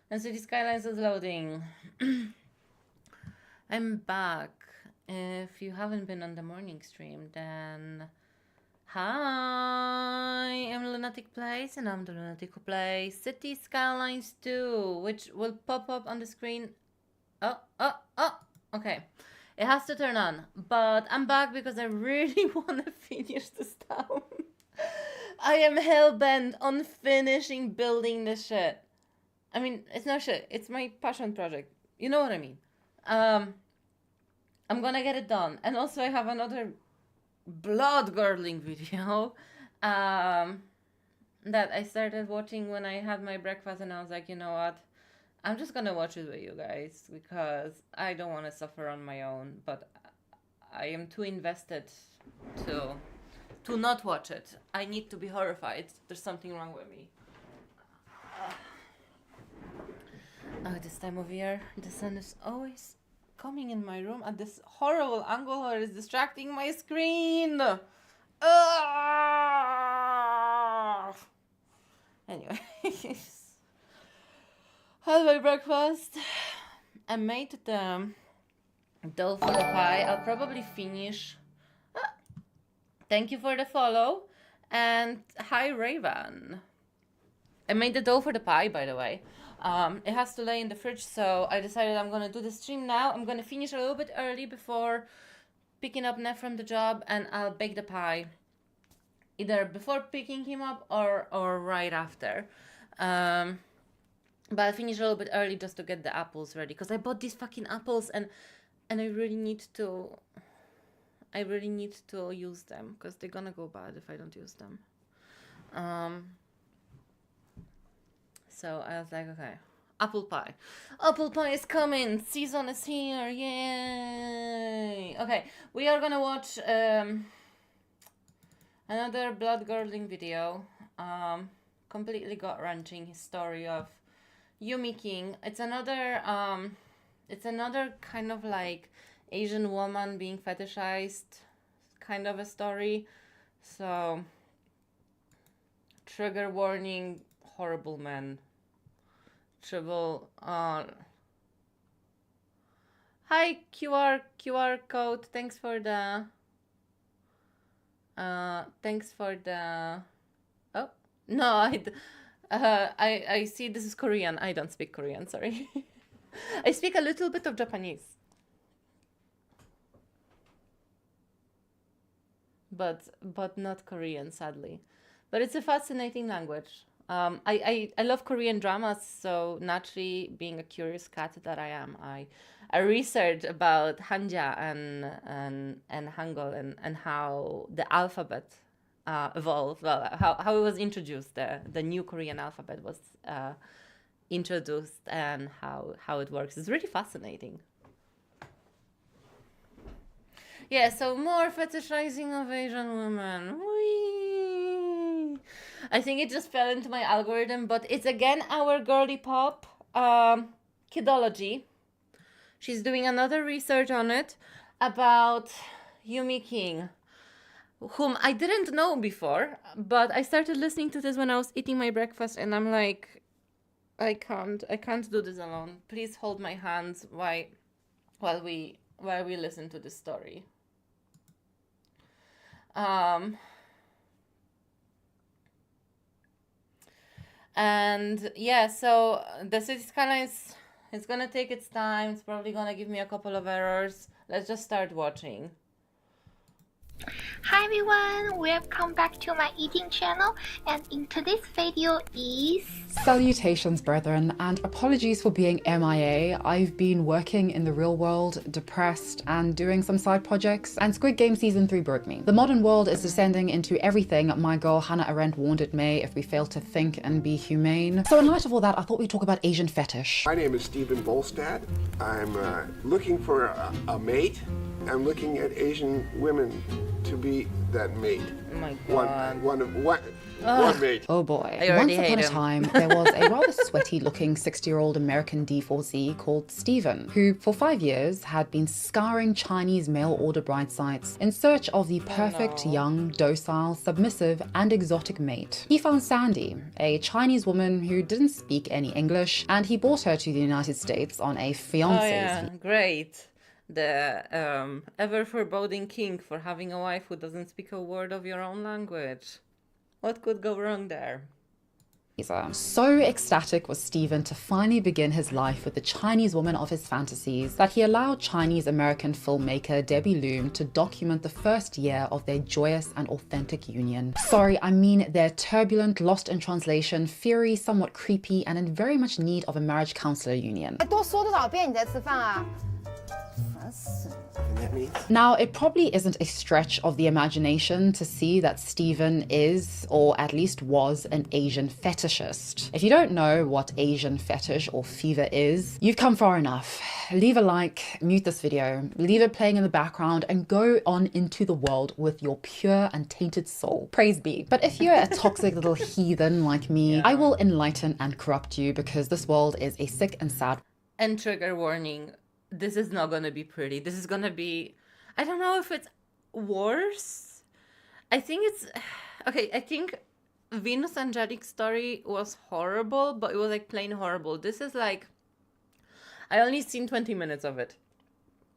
And Cities Skylines is loading. I'm back. If you haven't been on the morning stream, then hi, I'm Lunatic Plays, and I'm the Lunatic who plays Cities Skylines 2, which will pop up on the screen. Oh, okay. It has to turn on, but I'm back because I really want to finish this town. I am hell-bent on finishing building this shit. I mean, it's not shit, it's my passion project. You know what I mean. I'm gonna get it done. And also I have another blood-curdling video that I started watching when I had my breakfast, and I was like, you know what? I'm just gonna watch it with you guys because I don't want to suffer on my own, but I am too invested to not watch it. I need to be horrified. There's something wrong with me. Oh, this time of year, the sun is always coming in my room at this horrible angle or is distracting my screen. Anyway, had my breakfast. I made the dough for the pie. I'll probably finish. Thank you for the follow. And hi, Raven. I made the dough for the pie, by the way. It has to lay in the fridge, so I decided I'm gonna do the stream now. I'm gonna finish a little bit early before picking up Neff from the job, and I'll bake the pie either before picking him up or right after. But I'll finish a little bit early just to get the apples ready, because I bought these fucking apples and I really need to use them because they're gonna go bad if I don't use them. So I was like, okay, apple pie. Apple pie is coming. Season is here. Yay. Okay, we are gonna watch another blood-curdling video. Completely gut-wrenching story of Yumi King. It's another kind of like Asian woman being fetishized kind of a story. So trigger warning, horrible men. Triple hi QR code. Thanks for the oh no, I see this is Korean. I don't speak Korean, sorry. I speak a little bit of Japanese, but not Korean, sadly. But it's a fascinating language. I love Korean dramas, so naturally, being a curious cat that I am, I researched about Hanja and Hangul and how the alphabet evolved. Well, how it was introduced. The new Korean alphabet was introduced, and how it works. It's really fascinating. Yeah, so more fetishizing of Asian women. Whee! I think it just fell into my algorithm, but it's again our girly pop, Kidology. She's doing another research on it about Yumi King, whom I didn't know before, but I started listening to this when I was eating my breakfast, and I'm like, I can't do this alone. Please hold my hands while we listen to this story. And yeah, so the Cities Skylines, it's gonna take its time. It's probably gonna give me a couple of errors. Let's just start watching. Hi everyone, welcome back to my eating channel, and in today's video is... Salutations brethren, and apologies for being MIA. I've been working in the real world, depressed, and doing some side projects, and Squid Game Season 3 broke me. The modern world is descending into everything my girl Hannah Arendt warned it may if we fail to think and be humane. So in light of all that, I thought we'd talk about Asian fetish. My name is Stephen Bolstad. I'm looking for a mate. I'm looking at Asian women to be that mate. Oh my god. One mate. Oh boy. I already Once upon hate a him. time, there was a rather sweaty looking 60-year-old American D4Z called Steven, who for 5 years had been scouring Chinese mail order bride sites in search of the perfect young, docile, submissive, and exotic mate. He found Sandy, a Chinese woman who didn't speak any English, and he brought her to the United States on a Oh fiancé's yeah, great. The ever foreboding king for having a wife who doesn't speak a word of your own language. What could go wrong there? visa. So ecstatic was Steven to finally begin his life with the Chinese woman of his fantasies that he allowed Chinese-American filmmaker Debbie Loom to document the first year of their joyous and authentic union. Sorry, I mean their turbulent, lost in translation, fiery, somewhat creepy, and in very much need of a marriage counselor union. 多说多少遍你在吃饭啊？烦死了。 Now, it probably isn't a stretch of the imagination to see that Steven is, or at least was, an Asian fetishist. If you don't know what Asian fetish or fever is, you've come far enough. Leave a like, mute this video, leave it playing in the background, and go on into the world with your pure and tainted soul. Praise be. But if you're a toxic little heathen like me, I will enlighten and corrupt you because this world is a sick and sad. And trigger warning, this is not gonna be pretty. This is gonna be, I don't know if it's worse. I think it's, okay, I think Venus Angelic's story was horrible, but it was like plain horrible. This is like, I only seen 20 minutes of it.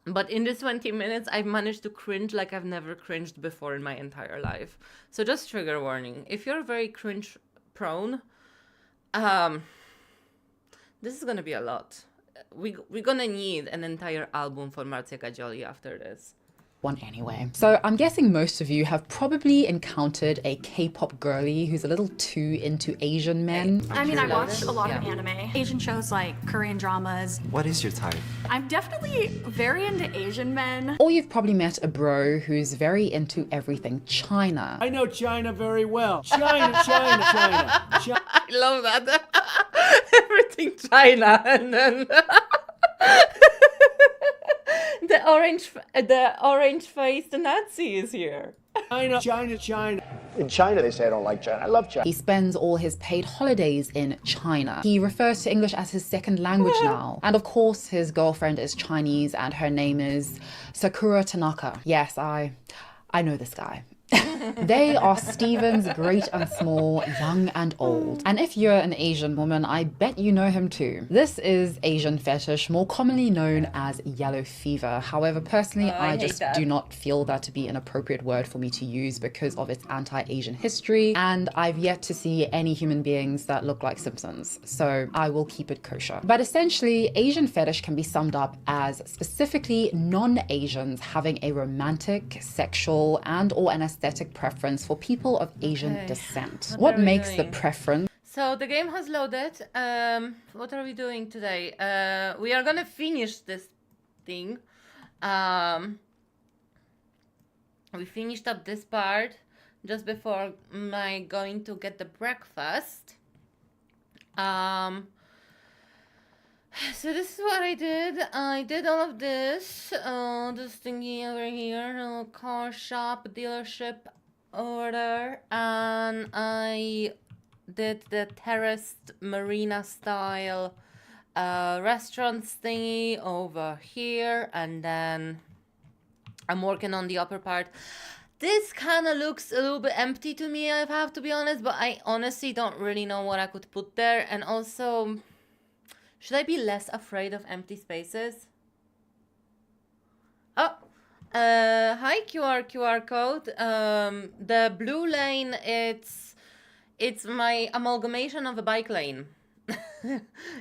But in this 20 minutes, I've managed to cringe like I've never cringed before in my entire life. So just trigger warning. If you're very cringe prone, this is gonna be a lot. We're gonna need an entire album for Marzia Gagioli after this. One anyway. So I'm guessing most of you have probably encountered a K-pop girly who's a little too into Asian men. I mean, I watch a lot Yeah. of anime. Asian shows like Korean dramas. What is your type? I'm definitely very into Asian men. Or you've probably met a bro who's very into everything China. I know China very well. China, China, China. I love that. Everything China, and then the orange-faced Nazi is here. China, China, China. In China, they say I don't like China. I love China. He spends all his paid holidays in China. He refers to English as his second language now. And of course, his girlfriend is Chinese and her name is Sakura Tanaka. Yes, I know this guy. They are Steven's great and small, young and old. And if you're an Asian woman, I bet you know him too. This is Asian fetish, more commonly known as yellow fever. However, personally, I hate just that. do not feel that to be an appropriate word for me to use because of its anti-Asian history. And I've yet to see any human beings that look like Simpsons. So I will keep it kosher. But essentially, Asian fetish can be summed up as specifically non-Asians having a romantic, sexual, and or an aesthetic preference for people of Asian descent. What are we makes the doing? preference? So the game has loaded. What are we doing today? We are gonna finish this thing. We finished up this part just before my going to get the breakfast. So this is what I did. I did all of this. This thingy over here, a little car shop, dealership over there, and I did the terraced marina style restaurants thingy over here, and then I'm working on the upper part. This kind of looks a little bit empty to me, I have to be honest, but I honestly don't really know what I could put there. And also, should I be less afraid of empty spaces? Oh, hi QR code. The blue lane, it's my amalgamation of a bike lane.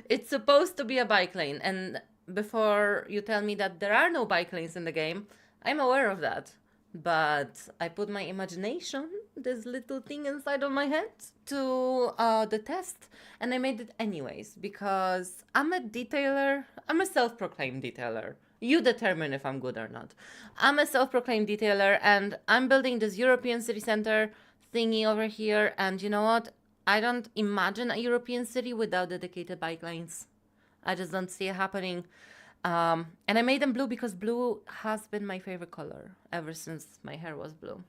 It's supposed to be a bike lane, and before you tell me that there are no bike lanes in the game, I'm aware of that. But I put my imagination, this little thing inside of my head, to the test, and I made it anyways because I'm a detailer. I'm a self-proclaimed detailer. You determine if I'm good or not. I'm a self-proclaimed detailer, and I'm building this European city center thingy over here, and you know what? I don't imagine a European city without dedicated bike lanes. I just don't see it happening. And I made them blue because blue has been my favorite color ever since my hair was blue.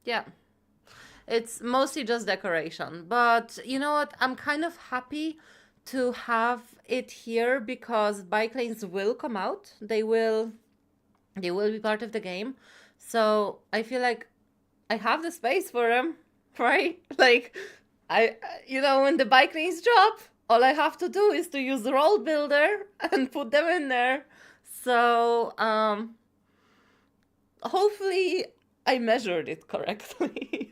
Yeah. It's mostly just decoration. But you know what? I'm kind of happy to have it here because bike lanes will come out. They will be part of the game. So I feel like I have the space for them, right? Like, when the bike lanes drop, all I have to do is to use the roll builder and put them in there. So hopefully I measured it correctly,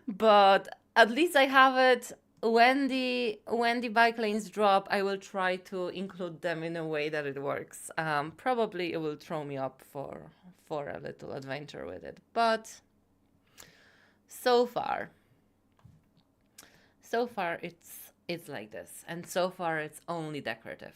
But at least I have it. When the bike lanes drop, I will try to include them in a way that it works. Probably it will throw me up for a little adventure with it, but so far it's like this, and so far it's only decorative.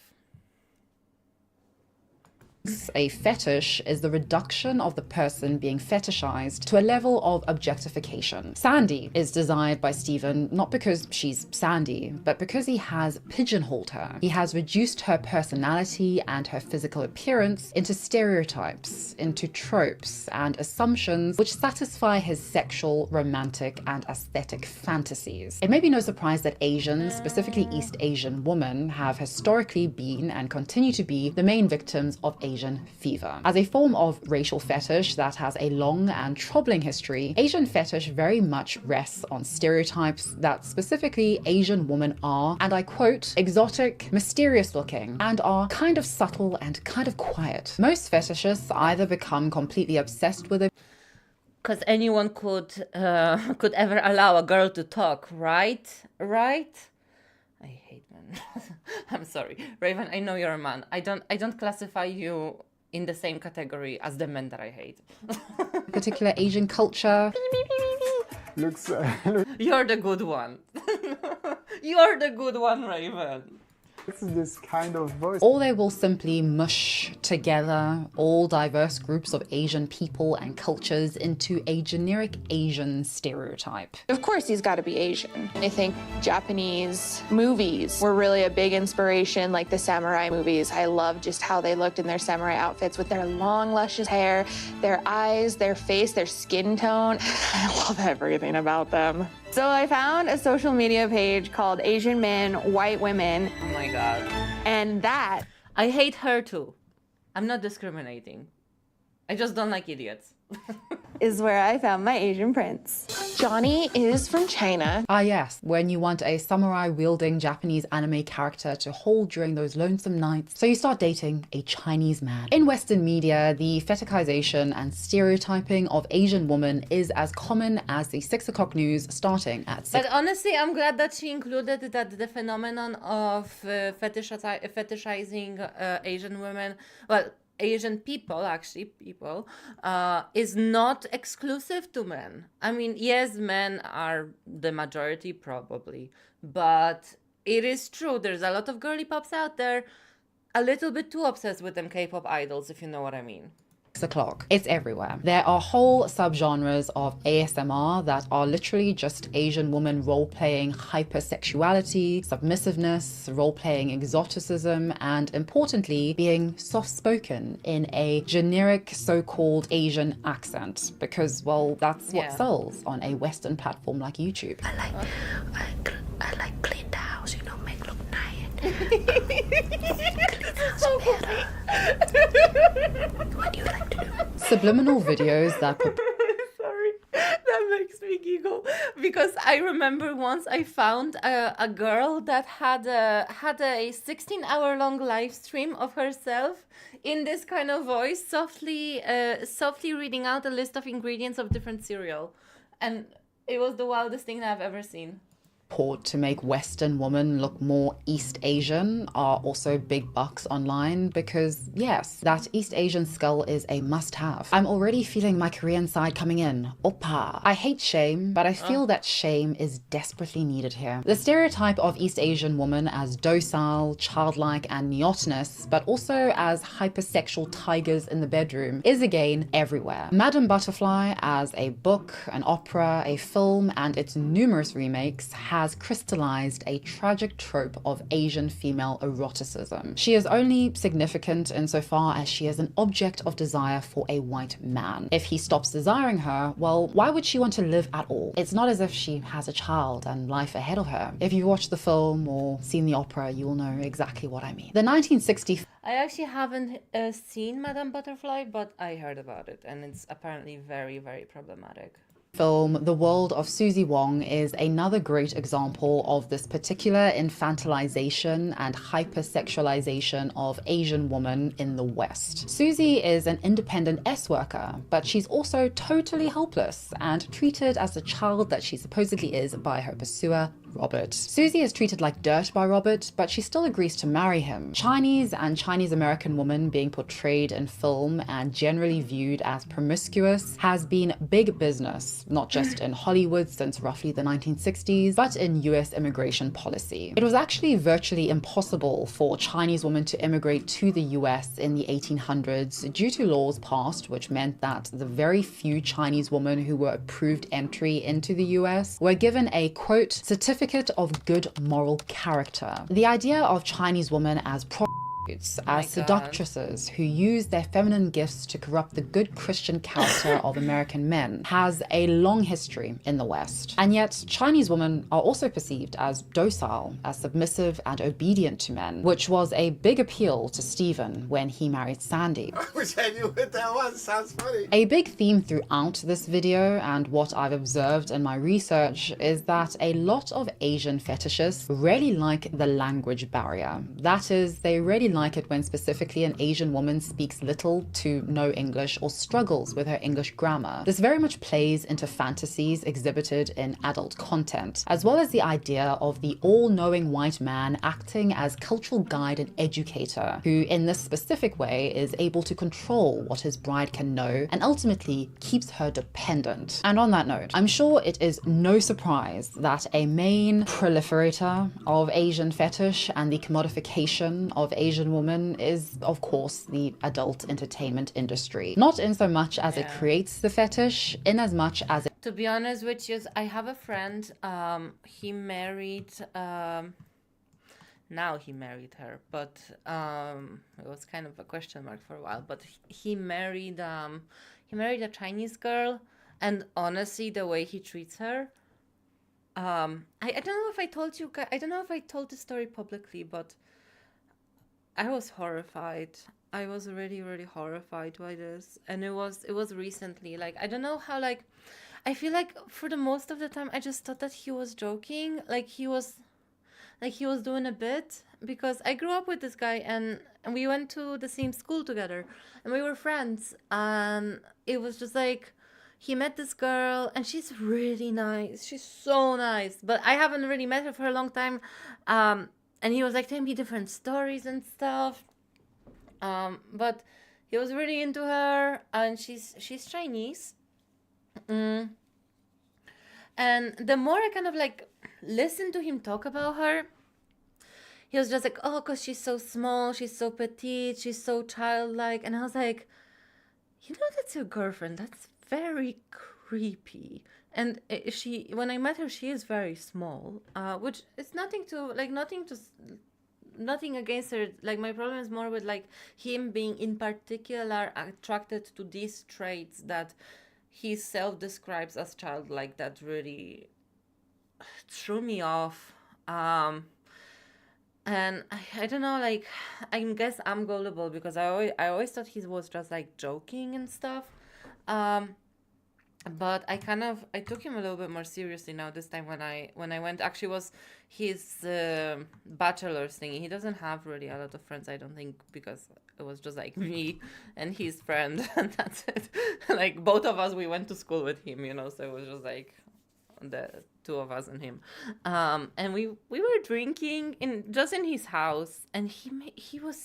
A fetish is the reduction of the person being fetishized to a level of objectification. Sandy is desired by Stephen not because she's Sandy, but because he has pigeonholed her. He has reduced her personality and her physical appearance into stereotypes, into tropes and assumptions which satisfy his sexual, romantic, and aesthetic fantasies. It may be no surprise that Asians, specifically East Asian women, have historically been and continue to be the main victims of Asian fever. As a form of racial fetish that has a long and troubling history, Asian fetish very much rests on stereotypes that specifically Asian women are, and I quote, exotic, mysterious looking, and are kind of subtle and kind of quiet. Most fetishists either become completely obsessed with it because anyone could ever allow a girl to talk, right? I hate men. I'm sorry, Raven. I know you're a man. I don't classify you in the same category as the men that I hate. particular Asian culture. Looks. You're the good one. You're the good one, Raven. This kind of voice. Or they will simply mush together all diverse groups of Asian people and cultures into a generic Asian stereotype. Of course he's got to be Asian. I think Japanese movies were really a big inspiration, like the samurai movies. I love just how they looked in their samurai outfits with their long, luscious hair, their eyes, their face, their skin tone. I love everything about them. So I found a social media page called Asian Men, White Women. Oh my god. And that... I hate her too. I'm not discriminating. I just don't like idiots. is where I found my Asian prince. Johnny is from China. Ah yes, when you want a samurai-wielding Japanese anime character to hold during those lonesome nights, so you start dating a Chinese man. In Western media, the fetishization and stereotyping of Asian women is as common as the 6 o'clock news starting at 6. But honestly, I'm glad that she included that the phenomenon of fetishizing Asian women, well, Asian people, is not exclusive to men. I mean, yes, men are the majority probably, but it is true. There's a lot of girly pops out there, a little bit too obsessed with them K-pop idols, if you know what I mean. 6 o'clock. It's everywhere. There are whole subgenres of ASMR that are literally just Asian women role-playing hypersexuality, submissiveness, role-playing exoticism, and importantly, being soft-spoken in a generic so-called Asian accent. Because, well, that's what sells on a Western platform like YouTube. I like clean the house, you know, make look nice. What do you like to do? Subliminal videos that Sorry, that makes me giggle because I remember once I found a girl that had a 16-hour-long live stream of herself in this kind of voice, softly reading out a list of ingredients of different cereal, and it was the wildest thing that I've ever seen. To make Western women look more East Asian are also big bucks online because, yes, that East Asian skull is a must-have. I'm already feeling my Korean side coming in. Oppa. I hate shame, but I feel that shame is desperately needed here. The stereotype of East Asian woman as docile, childlike, and neotenous, but also as hypersexual tigers in the bedroom, is again everywhere. Madame Butterfly, as a book, an opera, a film, and its numerous remakes, has has crystallized a tragic trope of Asian female eroticism. She is only significant insofar as she is an object of desire for a white man. If he stops desiring her, well, why would she want to live at all? It's not as if she has a child and life ahead of her. If you've watched the film or seen the opera, you will know exactly what I mean. The 1960 I actually haven't seen Madame Butterfly, but I heard about it, and it's apparently very, very problematic. film The World of Susie Wong is another great example of this particular infantilization and hypersexualization of Asian women in the West. Susie is an independent S-worker, but she's also totally helpless and treated as the child that she supposedly is by her pursuer, Robert. Susie is treated like dirt by Robert, but she still agrees to marry him. Chinese and Chinese American women being portrayed in film and generally viewed as promiscuous has been big business, not just in Hollywood since roughly the 1960s, but in US immigration policy. It was actually virtually impossible for Chinese women to immigrate to the US in the 1800s due to laws passed which meant that the very few Chinese women who were approved entry into the US were given a, quote, certificate of good moral character. The idea of Chinese women as as seductresses who use their feminine gifts to corrupt the good Christian character of American men has a long history in the West. And yet, Chinese women are also perceived as docile, as submissive and obedient to men, which was a big appeal to Stephen when he married Sandy. I wish I knew what that was. Sounds funny. A big theme throughout this video and what I've observed in my research is that a lot of Asian fetishists really like the language barrier. That is, they really like it when specifically an Asian woman speaks little to no English or struggles with her English grammar. This very much plays into fantasies exhibited in adult content, as well as the idea of the all-knowing white man acting as cultural guide and educator, who in this specific way is able to control what his bride can know and ultimately keeps her dependent. And on that note, I'm sure it is no surprise that a main proliferator of Asian fetish and the commodification of Asian women is, of course, the adult entertainment industry. Not in so much as it creates the fetish, in as much as it... To be honest with you, I have a friend, he married, now he married her, but it was kind of a question mark for a while, but he married a Chinese girl, and honestly, the way he treats her, I don't know if I told you, I don't know if I told the story publicly, but I was horrified. I was really, really horrified by this. And it was recently. Like, I don't know how, like, I feel like for the most of the time, I just thought that he was joking. Like he was doing a bit. Because I grew up with this guy and we went to the same school together. And we were friends. And it was just like, he met this girl and she's really nice. She's so nice. But I haven't really met her for a long time. And he was like telling me different stories and stuff. But he was really into her, and she's Chinese. And the more I kind of like listened to him talk about her, he was just like, oh, because she's so small, she's so petite, she's so childlike. And I was like, you know, that's your girlfriend. That's very creepy. And when I met her, she is very small, which is nothing against her. Like, my problem is more with like him being in particular attracted to these traits that he self-describes as childlike. That really threw me off. And I don't know, like, I guess I'm gullible because I always thought he was just like joking and stuff. But I took him a little bit more seriously now this time when I went. Actually, was his bachelor's thing. He doesn't have really a lot of friends, I don't think, because it was just like me and his friend, and that's it. Like, both of us, we went to school with him, you know, so it was just like the two of us and him. And we were drinking in his house, and he's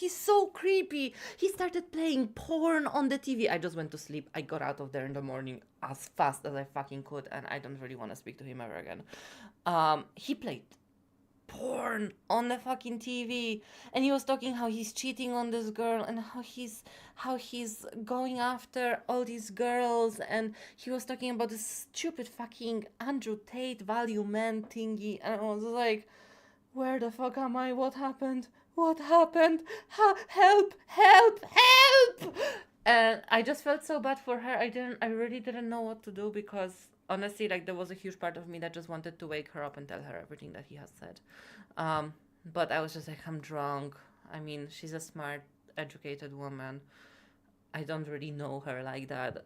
so creepy. He started playing porn on the TV. I just went to sleep. I got out of there in the morning as fast as I fucking could, and I don't really want to speak to him ever again. He played porn on the fucking TV, and he was talking how he's cheating on this girl and how he's going after all these girls, and he was talking about this stupid fucking Andrew Tate value man thingy, and I was like, where the fuck am I? What happened? What happened? Help! Help! Help! And I just felt so bad for her. I really didn't know what to do, because honestly, like, there was a huge part of me that just wanted to wake her up and tell her everything that he has said. But I was just like, I'm drunk. I mean, she's a smart, educated woman. I don't really know her like that.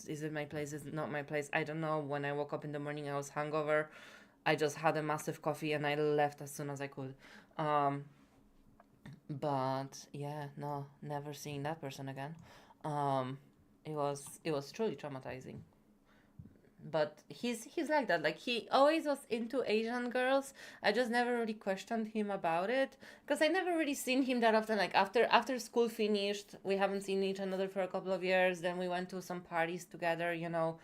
Is it my place? Is it not my place? I don't know. When I woke up in the morning, I was hungover. I just had a massive coffee and I left as soon as I could. But yeah, no, never seeing that person again. It was truly traumatizing. But he's like that. Like, he always was into Asian girls. I just never really questioned him about it, because I never really seen him that often. Like, after school finished, we haven't seen each other for a couple of years. Then we went to some parties together, you know,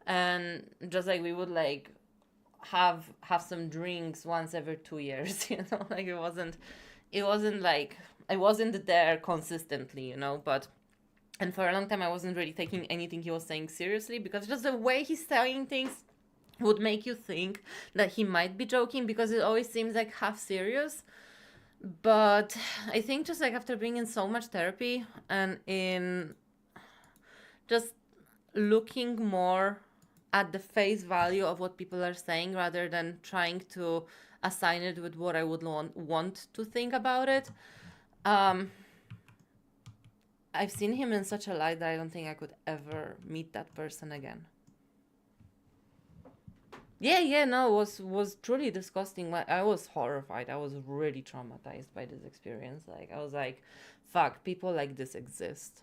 and just like we would like have some drinks once every 2 years, you know. Like, it wasn't like I wasn't there consistently, you know. But and for a long time, I wasn't really taking anything he was saying seriously, because just the way he's saying things would make you think that he might be joking, because it always seems like half serious. But I think just like after being in so much therapy and in just looking more at the face value of what people are saying, rather than trying to assign it with what I would want to think about it, I've seen him in such a light that I don't think I could ever meet that person again. Yeah, no, it was truly disgusting. I was horrified. I was really traumatized by this experience. Like, I was like, fuck, people like this exist.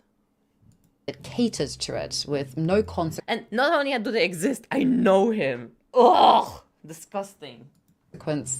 It caters to it with no consequence. And not only do they exist, I know him. Ugh, disgusting.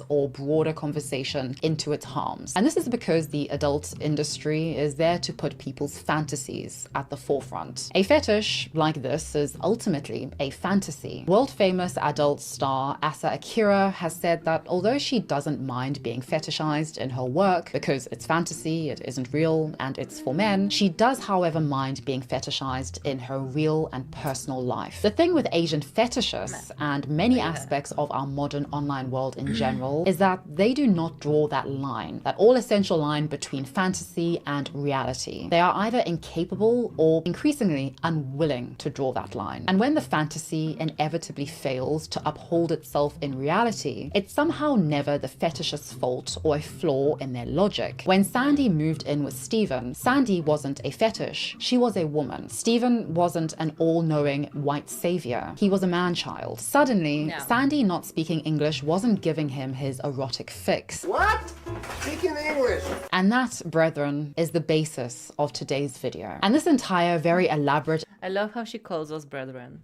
Or broader conversation into its harms. And this is because the adult industry is there to put people's fantasies at the forefront. A fetish like this is ultimately a fantasy. World-famous adult star Asa Akira has said that although she doesn't mind being fetishized in her work because it's fantasy, it isn't real, and it's for men, she does, however, mind being fetishized in her real and personal life. The thing with Asian fetishes and many aspects of our modern online world in general is that they do not draw that line, that all-essential line between fantasy and reality. They are either incapable or increasingly unwilling to draw that line. And when the fantasy inevitably fails to uphold itself in reality, it's somehow never the fetishist's fault or a flaw in their logic. When Sandy moved in with Steven, Sandy wasn't a fetish, she was a woman. Steven wasn't an all-knowing white savior, he was a man-child. Suddenly, Sandy not speaking English wasn't giving him his erotic fix. What? Speaking English. And that, brethren, is the basis of today's video. And this entire very elaborate I love how she calls us brethren.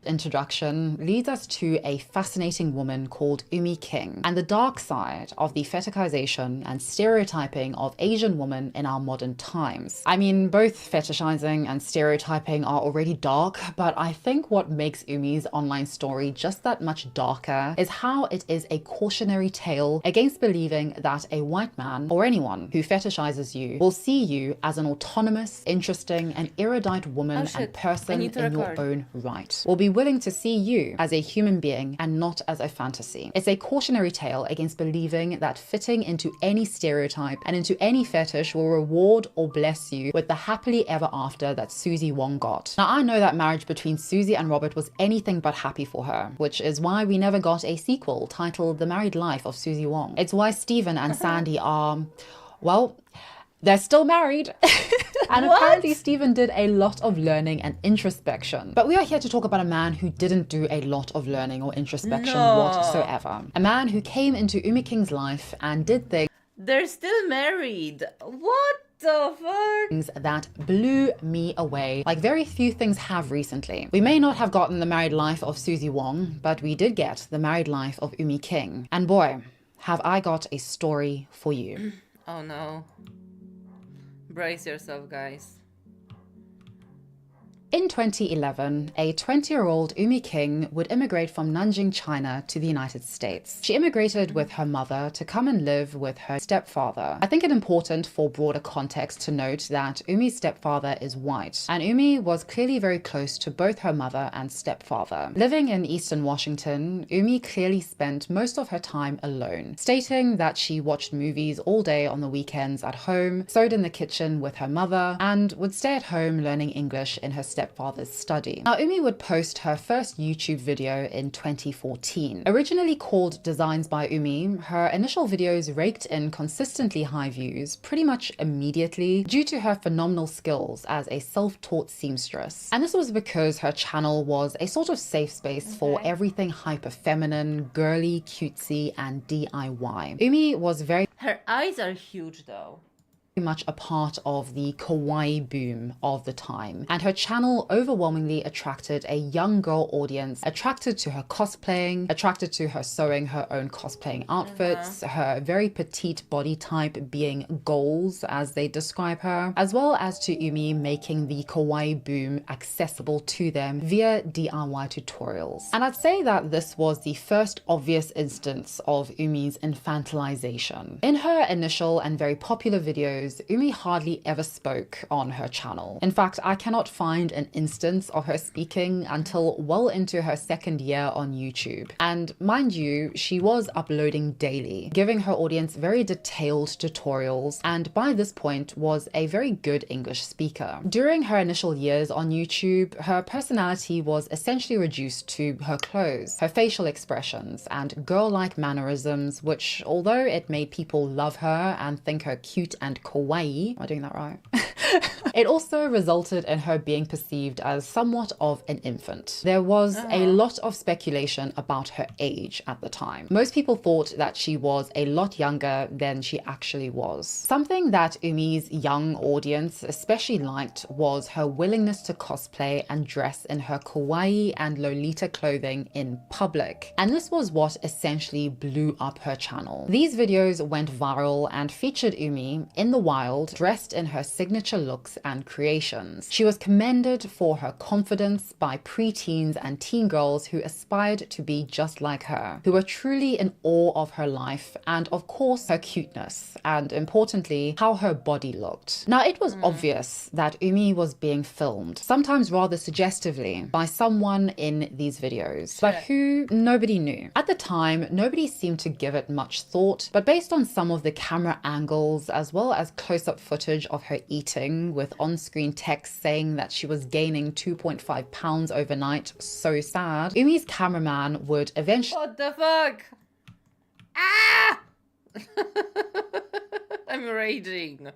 introduction leads us to a fascinating woman called Umi King and the dark side of the fetishization and stereotyping of Asian women in our modern times. I mean, both fetishizing and stereotyping are already dark, but I think what makes Umi's online story just that much darker is how it is a cautionary tale against believing that a white man or anyone who fetishizes you will see you as an autonomous, interesting, and erudite woman and person in your own right. Will be willing to see you as a human being and not as a fantasy. It's a cautionary tale against believing that fitting into any stereotype and into any fetish will reward or bless you with the happily ever after that Susie Wong got. Now, I know that marriage between Susie and Robert was anything but happy for her, which is why we never got a sequel titled The Married Life of Susie Wong. It's why Steven and Sandy are, well, they're still married. And apparently Steven did a lot of learning and introspection. But we are here to talk about a man who didn't do a lot of learning or introspection whatsoever. A man who came into Umi King's life and did things. They're still married. What the fuck? That blew me away, like very few things have recently. We may not have gotten the married life of Susie Wong, but we did get the married life of Umi King. And boy, have I got a story for you. Oh no. Brace yourself, guys. In 2011, a 20-year-old Umi King would immigrate from Nanjing, China to the United States. She immigrated with her mother to come and live with her stepfather. I think it important for broader context to note that Umi's stepfather is white, and Umi was clearly very close to both her mother and stepfather. Living in Eastern Washington, Umi clearly spent most of her time alone, stating that she watched movies all day on the weekends at home, sewed in the kitchen with her mother, and would stay at home learning English in her stepfather's study. Now, Umi would post her first YouTube video in 2014. Originally called Designs by Umi, her initial videos raked in consistently high views pretty much immediately due to her phenomenal skills as a self-taught seamstress. And this was because her channel was a sort of safe space for everything hyper feminine, girly, cutesy, and DIY. Umi was very Her eyes are huge though. much a part of the kawaii boom of the time, and her channel overwhelmingly attracted a young girl audience attracted to her cosplaying, attracted to her sewing her own cosplaying outfits, her very petite body type being goals as they describe her, as well as to Umi making the kawaii boom accessible to them via DIY tutorials. And I'd say that this was the first obvious instance of Umi's infantilization. In her initial and very popular videos, Umi hardly ever spoke on her channel. In fact, I cannot find an instance of her speaking until well into her second year on YouTube. And mind you, she was uploading daily, giving her audience very detailed tutorials, and by this point was a very good English speaker. During her initial years on YouTube, her personality was essentially reduced to her clothes, her facial expressions, and girl-like mannerisms, which, although it made people love her and think her cute and kawaii, am I doing that right? It also resulted in her being perceived as somewhat of an infant. There was a lot of speculation about her age at the time. Most people thought that she was a lot younger than she actually was. Something that Umi's young audience especially liked was her willingness to cosplay and dress in her kawaii and Lolita clothing in public. And this was what essentially blew up her channel. These videos went viral and featured Umi in the wild, dressed in her signature looks and creations. She was commended for her confidence by preteens and teen girls who aspired to be just like her, who were truly in awe of her life and of course her cuteness, and importantly, how her body looked. Now, it was obvious that Umi was being filmed, sometimes rather suggestively, by someone in these videos, but who nobody knew. At the time, nobody seemed to give it much thought, but based on some of the camera angles as well as close-up footage of her eating with on-screen text saying that she was gaining 2.5 pounds overnight, so sad, Umi's cameraman would eventually What the fuck? Ah! I'm raging.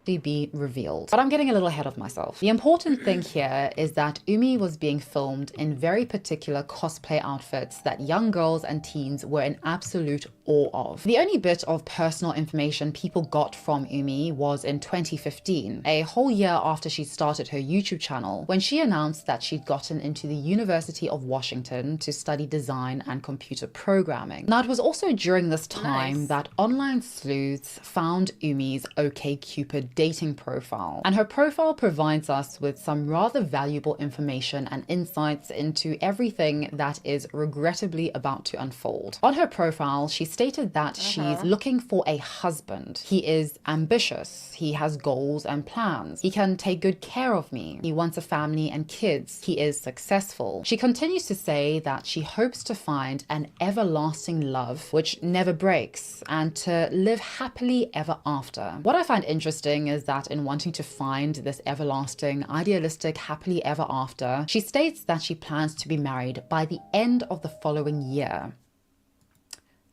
be revealed. But I'm getting a little ahead of myself. The important thing here is that Umi was being filmed in very particular cosplay outfits that young girls and teens were in absolute awe of. The only bit of personal information people got from Umi was in 2015, a whole year after she started her YouTube channel, when she announced that she'd gotten into the University of Washington to study design and computer programming. Now, it was also during this time that online sleuths found Umi's OkCupid dating profile, and her profile provides us with some rather valuable information and insights into everything that is regrettably about to unfold. On her profile, she stated that she's looking for a husband. He is ambitious, he has goals and plans, he can take good care of me, he wants a family and kids, he is successful. She continues to say that she hopes to find an everlasting love which never breaks and to live happily ever after. What I find interesting is that in wanting to find this everlasting, idealistic, happily ever after, she states that she plans to be married by the end of the following year.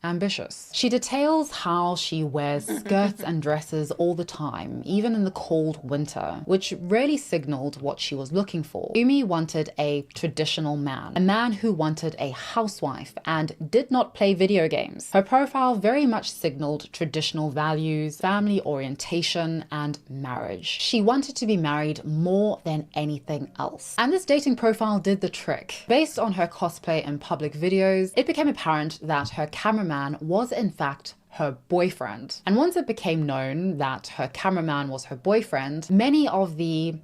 Ambitious. She details how she wears skirts and dresses all the time, even in the cold winter, which really signaled what she was looking for. Umi wanted a traditional man, a man who wanted a housewife and did not play video games. Her profile very much signaled traditional values, family orientation, and marriage. She wanted to be married more than anything else. And this dating profile did the trick. Based on her cosplay and public videos, it became apparent that her cameraman was in fact her boyfriend. And once it became known that her cameraman was her boyfriend, many of the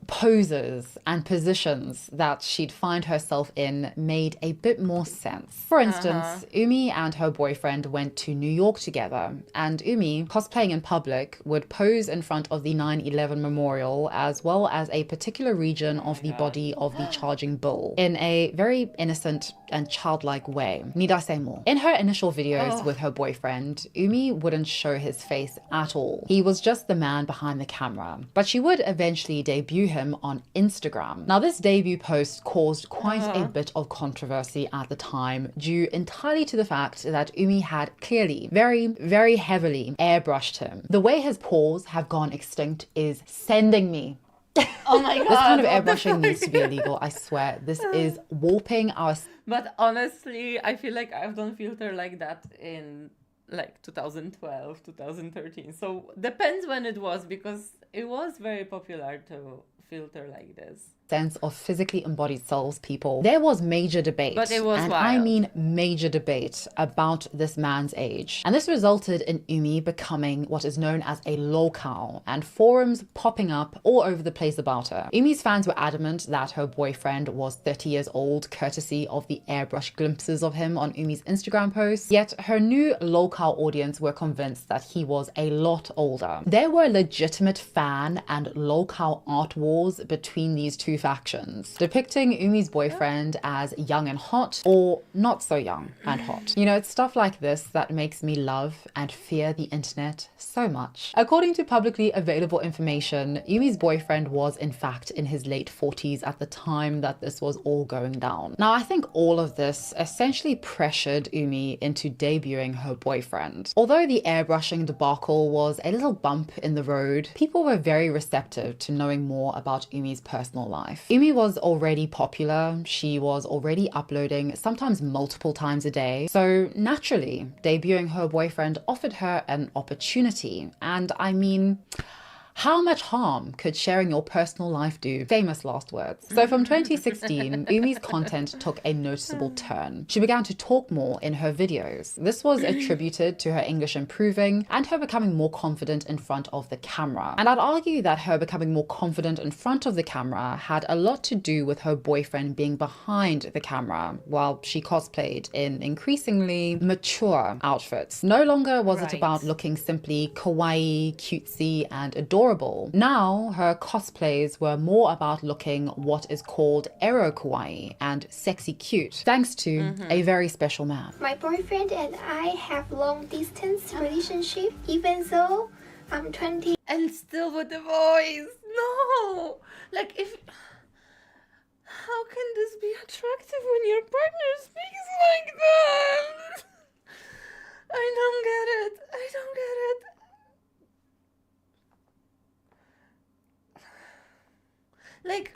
poses and positions that she'd find herself in made a bit more sense. For instance, Umi and her boyfriend went to New York together, and Umi, cosplaying in public, would pose in front of the 9/11 memorial as well as a particular region of the body of the charging bull in a very innocent and childlike way. Need I say more? In her initial videos with her boyfriend, Umi wouldn't show his face at all. He was just the man behind the camera, but she would eventually debut him on Instagram. Now, this debut post caused quite a bit of controversy at the time, due entirely to the fact that Umi had clearly, very heavily airbrushed him. The way his paws have gone extinct is sending me. Oh my god. This kind of airbrushing needs to be illegal, I swear. This is warping our... But honestly, I feel like I've done filter like that in like 2012, 2013. So depends when it was, because it was very popular to filter like this. Sense of physically embodied souls, people. There was major debate, But it was and wild. I mean major debate about this man's age. And this resulted in Umi becoming what is known as a lolcow, and forums popping up all over the place about her. Umi's fans were adamant that her boyfriend was 30 years old, courtesy of the airbrush glimpses of him on Umi's Instagram posts. Yet her new lolcow audience were convinced that he was a lot older. There were legitimate fan and lolcow art wars between these two factions, depicting Umi's boyfriend as young and hot, or not so young and hot. You know, it's stuff like this that makes me love and fear the internet so much. According to publicly available information, Umi's boyfriend was in fact in his late 40s at the time that this was all going down. Now, I think all of this essentially pressured Umi into debuting her boyfriend. Although the airbrushing debacle was a little bump in the road, people were very receptive to knowing more about Umi's personal life. Umi was already popular, she was already uploading sometimes multiple times a day, so naturally debuting her boyfriend offered her an opportunity. And I mean, how much harm could sharing your personal life do? Famous last words. So from 2016, Umi's content took a noticeable turn. She began to talk more in her videos. This was attributed to her English improving and her becoming more confident in front of the camera. And I'd argue that her becoming more confident in front of the camera had a lot to do with her boyfriend being behind the camera while she cosplayed in increasingly mature outfits. No longer was it about looking simply kawaii, cutesy, and adorable. Now, her cosplays were more about looking what is called ero kawaii and sexy cute, thanks to a very special man. My boyfriend and I have long distance relationship, even though I'm 20. And still with the voice. No. Like, if... How can this be attractive when your partner speaks like that? I don't get it. I don't get it. Like,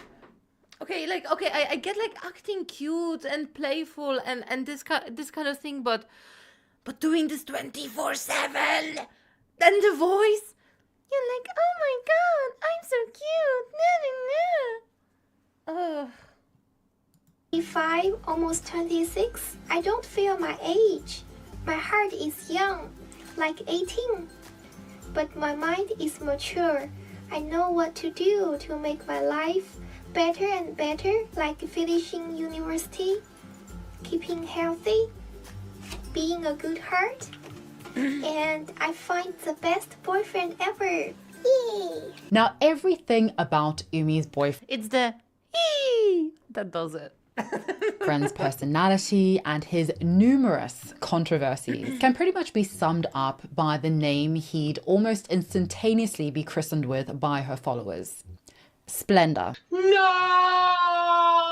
okay, I get like acting cute and playful and this kind of thing, but doing this 24/7, then the voice, you're like, oh my god, I'm so cute, nah. 25, almost 26. I don't feel my age. My heart is young, like 18, but my mind is mature. I know what to do to make my life better and better, like finishing university, keeping healthy, being a good heart, and I find the best boyfriend ever. Yay! Now, everything about Umi's boyfriend, It's the hee that does it. friend's personality and his numerous controversies can pretty much be summed up by the name he'd almost instantaneously be christened with by her followers: Splendor. No!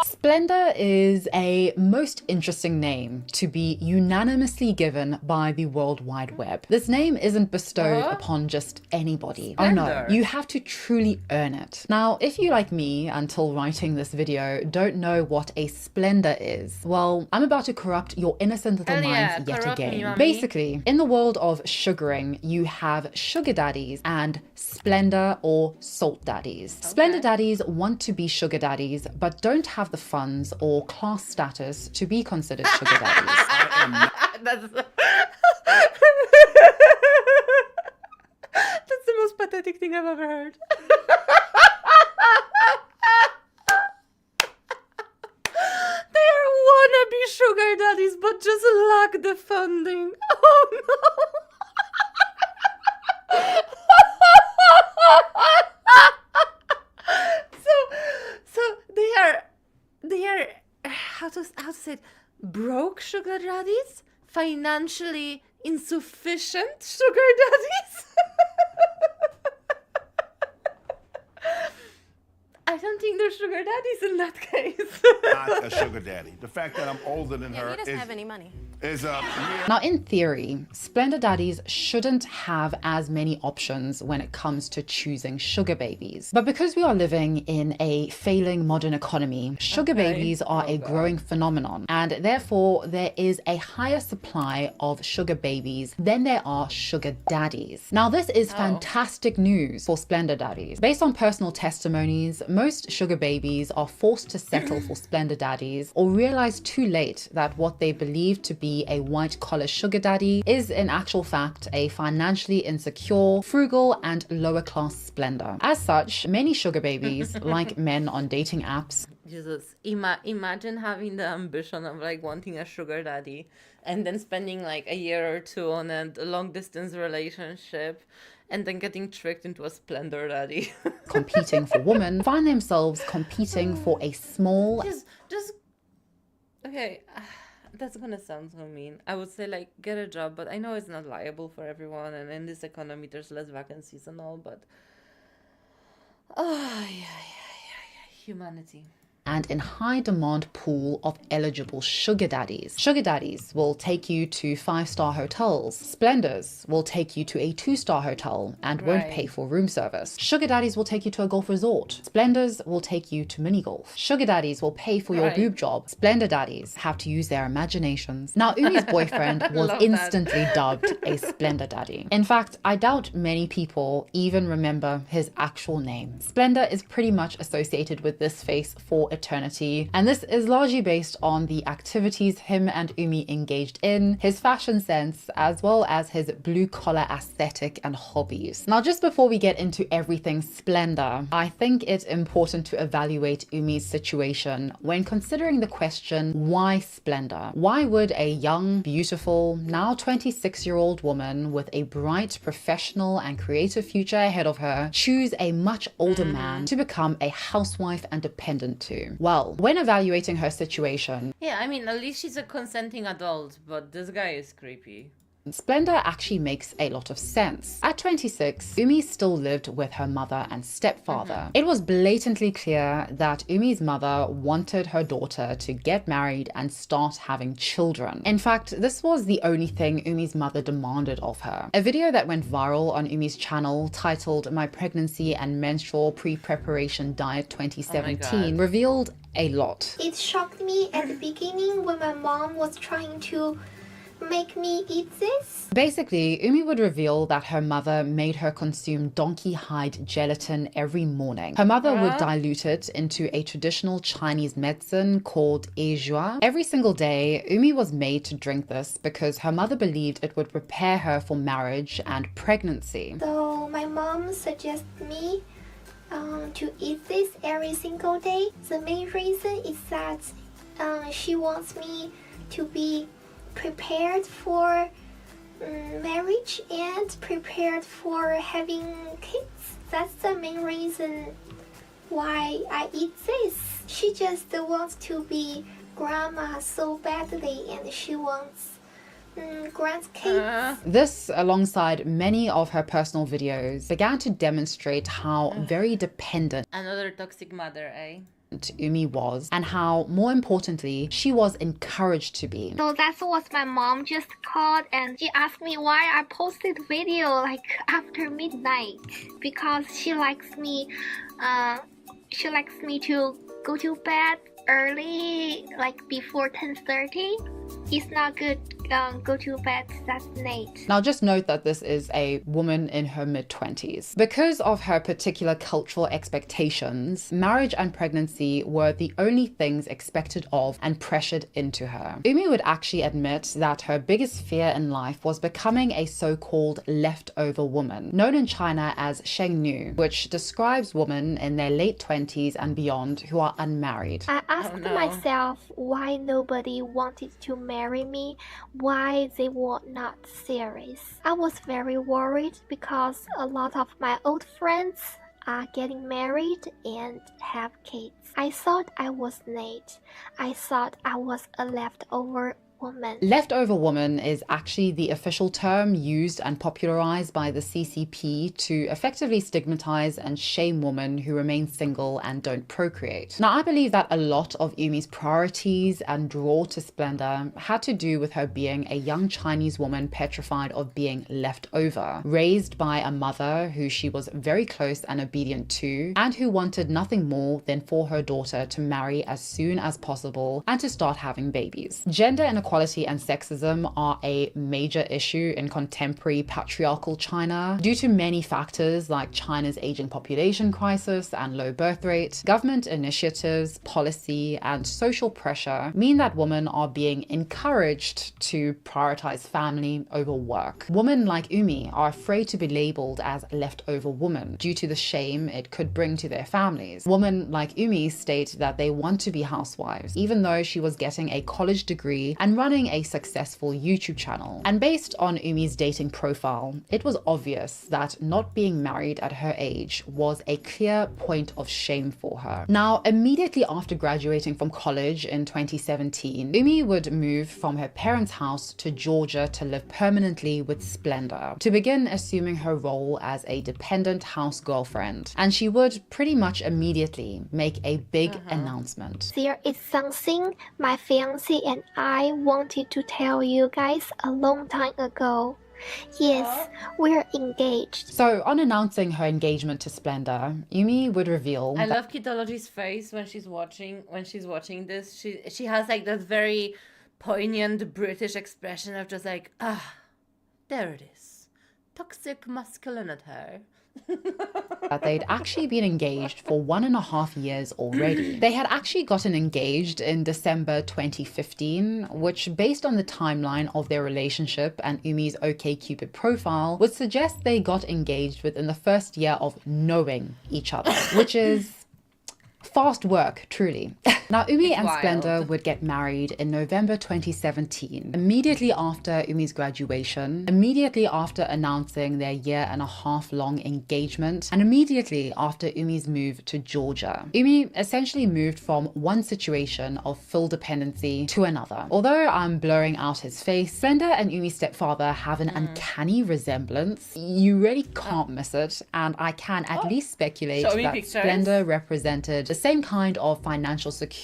Splendor is a most interesting name to be unanimously given by the World Wide Web. This name isn't bestowed upon just anybody. Splendor. Oh no, you have to truly earn it. Now, if you, like me, until writing this video, don't know what a splendor is, well, I'm about to corrupt your innocent little Hell yeah, minds yet corrupt me, again. mommy. Basically, in the world of sugaring, you have sugar daddies and splendor or salt daddies. Splendor daddies want to be sugar daddies, but don't have the funds or class status to be considered sugar daddies. That's that's the most pathetic thing I've ever heard. the funding. Oh no. So they are how to say it, broke sugar daddies, financially insufficient sugar daddies. I don't think they're sugar daddies in that case. Not a sugar daddy. The fact that I'm older than her He doesn't have any money. is Now, in theory, Splendor daddies shouldn't have as many options when it comes to choosing sugar babies. But because we are living in a failing modern economy, sugar babies are a growing phenomenon, and therefore there is a higher supply of sugar babies than there are sugar daddies. Now, this is fantastic news for Splendor daddies. Based on personal testimonies, most sugar babies are forced to settle for Splendor daddies or realize too late that what they believe to be a white-collar sugar daddy is in actual fact a financially insecure, frugal, and lower-class Splendor. As such, many sugar babies, like men on dating apps, Jesus, imagine having the ambition of like wanting a sugar daddy and then spending like a year or two on a long distance relationship and then getting tricked into a Splendor daddy. competing for women, find themselves competing for a small just okay. That's gonna sound so mean. I would say like get a job, but I know it's not liable for everyone, and in this economy there's less vacancies and all, but humanity. and in high demand pool of eligible sugar daddies. Sugar daddies will take you to 5-star hotels. Splendors will take you to a 2-star hotel and won't pay for room service. Sugar daddies will take you to a golf resort. Splendors will take you to mini golf. Sugar daddies will pay for your boob job. Splendor daddies have to use their imaginations. Now, Umi's boyfriend was instantly dubbed a Splendor daddy. In fact, I doubt many people even remember his actual name. Splendor is pretty much associated with this face for eternity, and this is largely based on the activities him and Umi engaged in, his fashion sense, as well as his blue-collar aesthetic and hobbies. Now, just before we get into everything Splendor, I think it's important to evaluate Umi's situation when considering the question, why Splendor? Why would a young, beautiful, now 26-year-old woman with a bright professional and creative future ahead of her choose a much older man to become a housewife and dependent to? Well, when evaluating her situation, Yeah, I mean, at least she's a consenting adult, but this guy is creepy. Splendor actually makes a lot of sense. At 26, Umi still lived with her mother and stepfather. It was blatantly clear that Umi's mother wanted her daughter to get married and start having children. In fact, this was the only thing Umi's mother demanded of her. A video that went viral on Umi's channel titled My Pregnancy and Menstrual Pre-Preparation Diet 2017 revealed a lot. It shocked me at the beginning when my mom was trying to make me eat this. Basically, Umi would reveal that her mother made her consume donkey hide gelatin every morning. Her mother would dilute it into a traditional Chinese medicine called Ejua. Every single day, Umi was made to drink this because her mother believed it would prepare her for marriage and pregnancy. So my mom suggested me to eat this every single day. The main reason is that she wants me to be prepared for marriage and prepared for having kids. That's the main reason why I eat this. She just wants to be grandma so badly, and she wants grandkids. This, alongside many of her personal videos, began to demonstrate how very dependent Another toxic mother, eh? Umi was, and how, more importantly, she was encouraged to be. So that's what my mom just called, and she asked me why I posted video like after midnight, because she likes me to go to bed early, like before 10:30. It's not good go to bed that late. Now, just note that this is a woman in her mid-20s. Because of her particular cultural expectations, marriage and pregnancy were the only things expected of and pressured into her. Umi would actually admit that her biggest fear in life was becoming a so-called leftover woman, known in China as shengnu, which describes women in their late 20s and beyond who are unmarried. I asked myself why nobody wanted to marry me, why they were not serious. I was very worried because a lot of my old friends are getting married and have kids. I thought I was Nate. I thought I was a leftover woman. Leftover woman is actually the official term used and popularized by the CCP to effectively stigmatize and shame women who remain single and don't procreate. Now, I believe that a lot of Yumi's priorities and draw to splendor had to do with her being a young Chinese woman petrified of being left over, raised by a mother who she was very close and obedient to, and who wanted nothing more than for her daughter to marry as soon as possible and to start having babies. Gender inequality and sexism are a major issue in contemporary patriarchal China due to many factors like China's aging population crisis and low birth rate. Government initiatives, policy, and social pressure mean that women are being encouraged to prioritize family over work. Women like Yumi are afraid to be labeled as leftover woman due to the shame it could bring to their families. Women like Yumi state that they want to be housewives, even though she was getting a college degree and running a successful YouTube channel. And based on Yumi's dating profile, it was obvious that not being married at her age was a clear point of shame for her. Now, immediately after graduating from college in 2017, Yumi would move from her parents' house to Georgia to live permanently with Splendor, to begin assuming her role as a dependent house girlfriend. And she would pretty much immediately make a big announcement. There is something my fiancé and I wanted to tell you guys a long time ago. Yes, we're engaged. So on announcing her engagement to Splendor, Yumi would reveal I love Kitology's face when she's watching this. She has like that very poignant British expression of just like, there it is. Toxic masculinity. that they'd actually been engaged for 1.5 years already. They had actually gotten engaged in December 2015, which, based on the timeline of their relationship and Yumi's OkCupid profile, would suggest they got engaged within the first year of knowing each other, which is fast work, truly. Now, Yumi and Splendor would get married in November 2017, immediately after Yumi's graduation, immediately after announcing their 1.5-year-long engagement, and immediately after Yumi's move to Georgia. Yumi essentially moved from one situation of full dependency to another. Although I'm blurring out his face, Splendor and Yumi's stepfather have an uncanny resemblance. You really can't miss it, and I can at least speculate that Splendor represented the same kind of financial security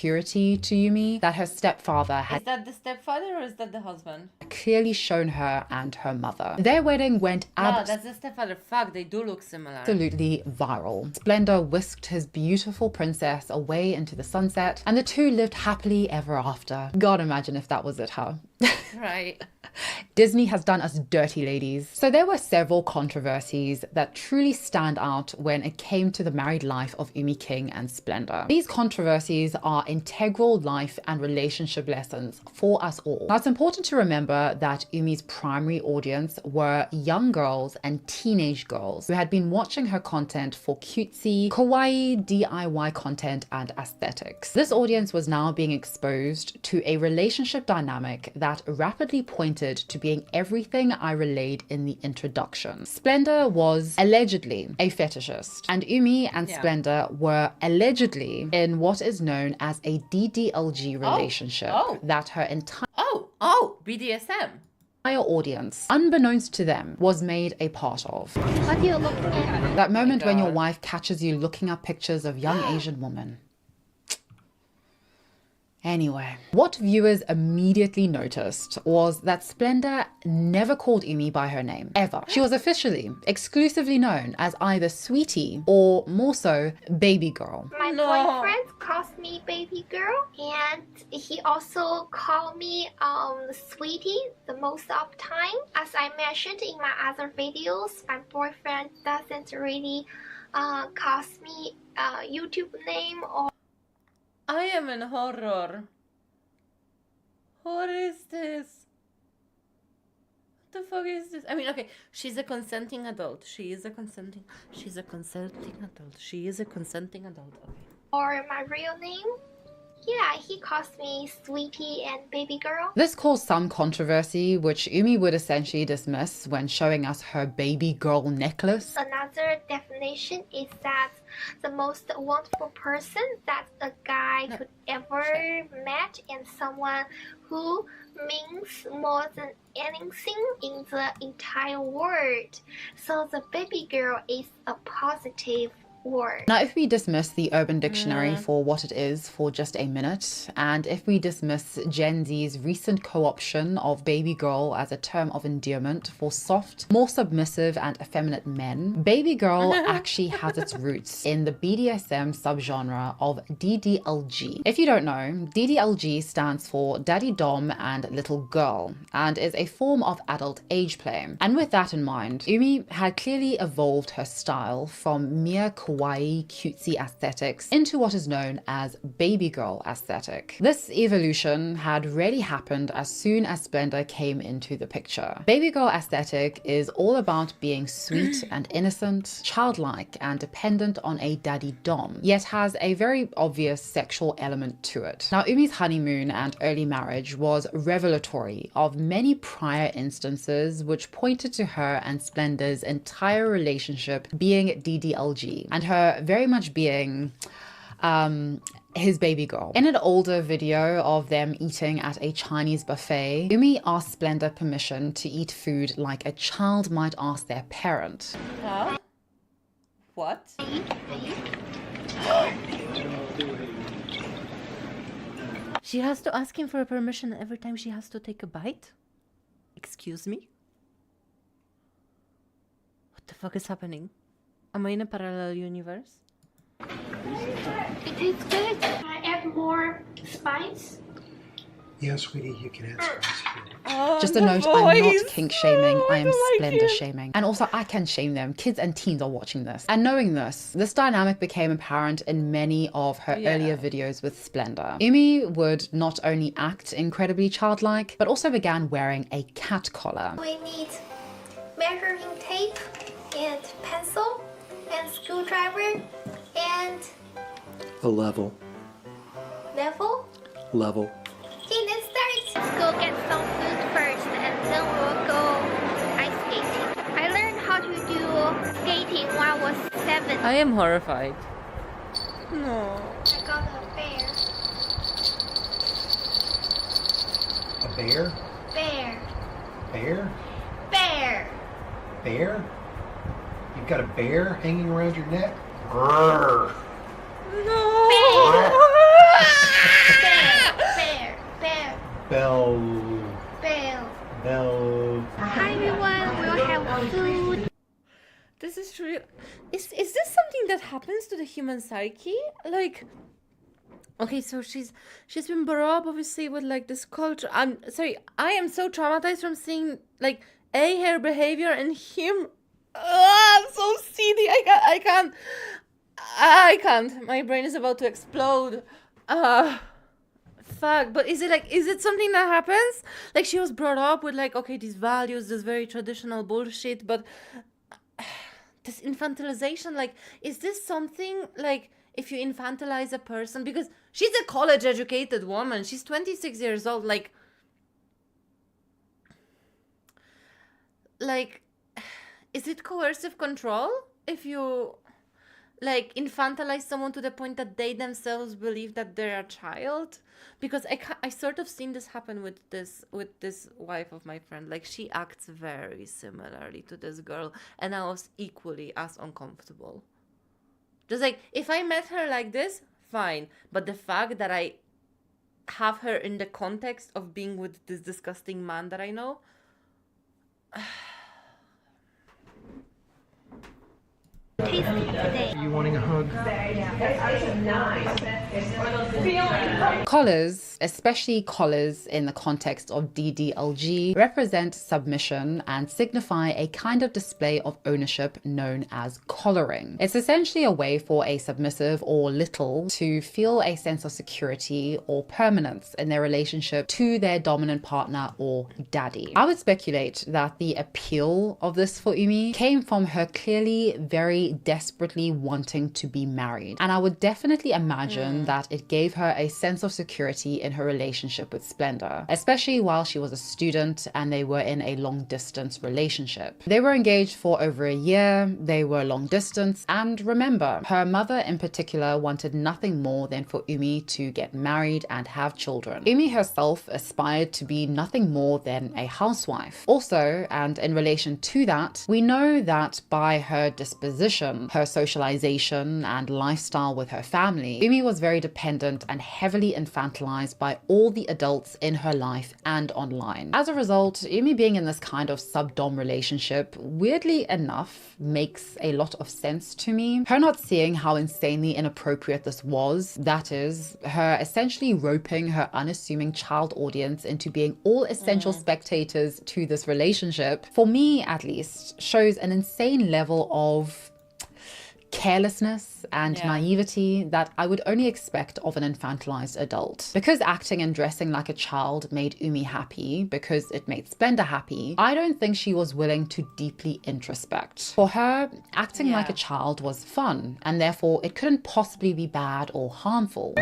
to Yumi that her stepfather had. Is that the stepfather or is that the husband? Clearly shown her and her mother. Their wedding went No, that's the stepfather. Fuck, they do look similar. Absolutely viral. Splendor whisked his beautiful princess away into the sunset, and the two lived happily ever after. God, imagine if that was it, huh? Right. Disney has done us dirty, ladies. So there were several controversies that truly stand out when it came to the married life of Yumi King and Splendor. These controversies are integral life and relationship lessons for us all. Now, it's important to remember that Yumi's primary audience were young girls and teenage girls who had been watching her content for cutesy, kawaii DIY content and aesthetics. This audience was now being exposed to a relationship dynamic that rapidly pointed to being everything I relayed in the introduction. Splendor was allegedly a fetishist, and Yumi and Splendor were allegedly in what is known as a DDLG relationship that her entire BDSM audience, unbeknownst to them, was made a part of. What are you looking at? That moment when your wife catches you looking up pictures of young Asian women. Anyway, what viewers immediately noticed was that Splendor never called Yumi by her name, ever. She was officially, exclusively known as either Sweetie or, more so, Baby Girl. My boyfriend calls me Baby Girl, and he also called me Sweetie the most of the time. As I mentioned in my other videos, my boyfriend doesn't really call me YouTube name or I am in horror. What is this? What the fuck is this? I mean, okay, she's a consenting adult. She's a consenting adult. Okay. or my real name. Yeah, he calls me sweetie and baby girl. This caused some controversy, which Umi would essentially dismiss when showing us her baby girl necklace. Another definition is that the most wonderful person that a guy could ever met, and someone who means more than anything in the entire world. So the baby girl is a positive word. Now, if we dismiss the Urban Dictionary for what it is for just a minute, and if we dismiss Gen Z's recent co-option of baby girl as a term of endearment for soft, more submissive and effeminate men, baby girl actually has its roots in the BDSM subgenre of DDLG. If you don't know, DDLG stands for Daddy Dom and Little Girl, and is a form of adult age play. And with that in mind, Umi had clearly evolved her style from mere kawaii cutesy aesthetics into what is known as baby girl aesthetic. This evolution had really happened as soon as Splendor came into the picture. Baby girl aesthetic is all about being sweet and innocent, childlike and dependent on a daddy dom, yet has a very obvious sexual element to it. Now, Umi's honeymoon and early marriage was revelatory of many prior instances which pointed to her and Splendor's entire relationship being DDLG, and her very much being his baby girl. In an older video of them eating at a Chinese buffet, Umi asked Splendor permission to eat food like a child might ask their parent. Huh? What? She has to ask him for permission every time she has to take a bite? Excuse me? What the fuck is happening? Am I in a parallel universe? It is good. I add more spice. Yeah, sweetie, you can add spice here. Just a note, I'm not kink shaming, I am Splendor shaming. And also I can shame them. Kids and teens are watching this. And knowing this dynamic became apparent in many of her earlier videos with Splendor. Umi would not only act incredibly childlike, but also began wearing a cat collar. We need measuring tape and pencil and screwdriver and A level. level. Level. Okay, let's start. Let's go get some food first and then we'll go ice skating. I learned how to do skating when I was 7. I am horrified. No. I got a bear. A bear? Bear. Bear? Bear. Bear? You've got a bear hanging around your neck? Grrr. No. Bear. Bear. Bell. Bear. Bell. Hi everyone, we'll have food. This is true. Is this something that happens to the human psyche? Like, okay, so she's been brought up obviously with like this culture. I'm sorry, I am so traumatized from seeing like her behavior and him. I'm so seedy. I can't. My brain is about to explode. Fuck. But is it something that happens? Like she was brought up with like, okay, these values, this very traditional bullshit, but this infantilization, like, is this something like if you infantilize a person, because she's a college educated woman, she's 26 years old, like is it coercive control if you like infantilize someone to the point that they themselves believe that they're a child? Because I sort of seen this happen with this wife of my friend. Like she acts very similarly to this girl, and I was equally as uncomfortable. Just like if I met her like this, fine, but the fact that I have her in the context of being with this disgusting man that I know. Are you wanting a hug? Collars outfits, especially collars in the context of DDLG, represent submission and signify a kind of display of ownership known as collaring. It's essentially a way for a submissive or little to feel a sense of security or permanence in their relationship to their dominant partner or daddy. I would speculate that the appeal of this for Umi came from her clearly very desperately wanting to be married. And I would definitely imagine that it gave her a sense of security in her relationship with Splendor, especially while she was a student and they were in a long distance relationship. They were engaged for over a year, they were long distance, and remember, her mother in particular wanted nothing more than for Umi to get married and have children. Umi herself aspired to be nothing more than a housewife. Also, and in relation to that, we know that by her disposition, her socialization and lifestyle with her family, Umi was very dependent and heavily infantilized by all the adults in her life and online. As a result, Umi being in this kind of sub-dom relationship, weirdly enough, makes a lot of sense to me. Her not seeing how insanely inappropriate this was, that is, her essentially roping her unassuming child audience into being all essential spectators to this relationship, for me at least, shows an insane level of carelessness and naivety that I would only expect of an infantilized adult. Because acting and dressing like a child made Umi happy, because it made Splendor happy, I don't think she was willing to deeply introspect. For her, acting like a child was fun, and therefore it couldn't possibly be bad or harmful.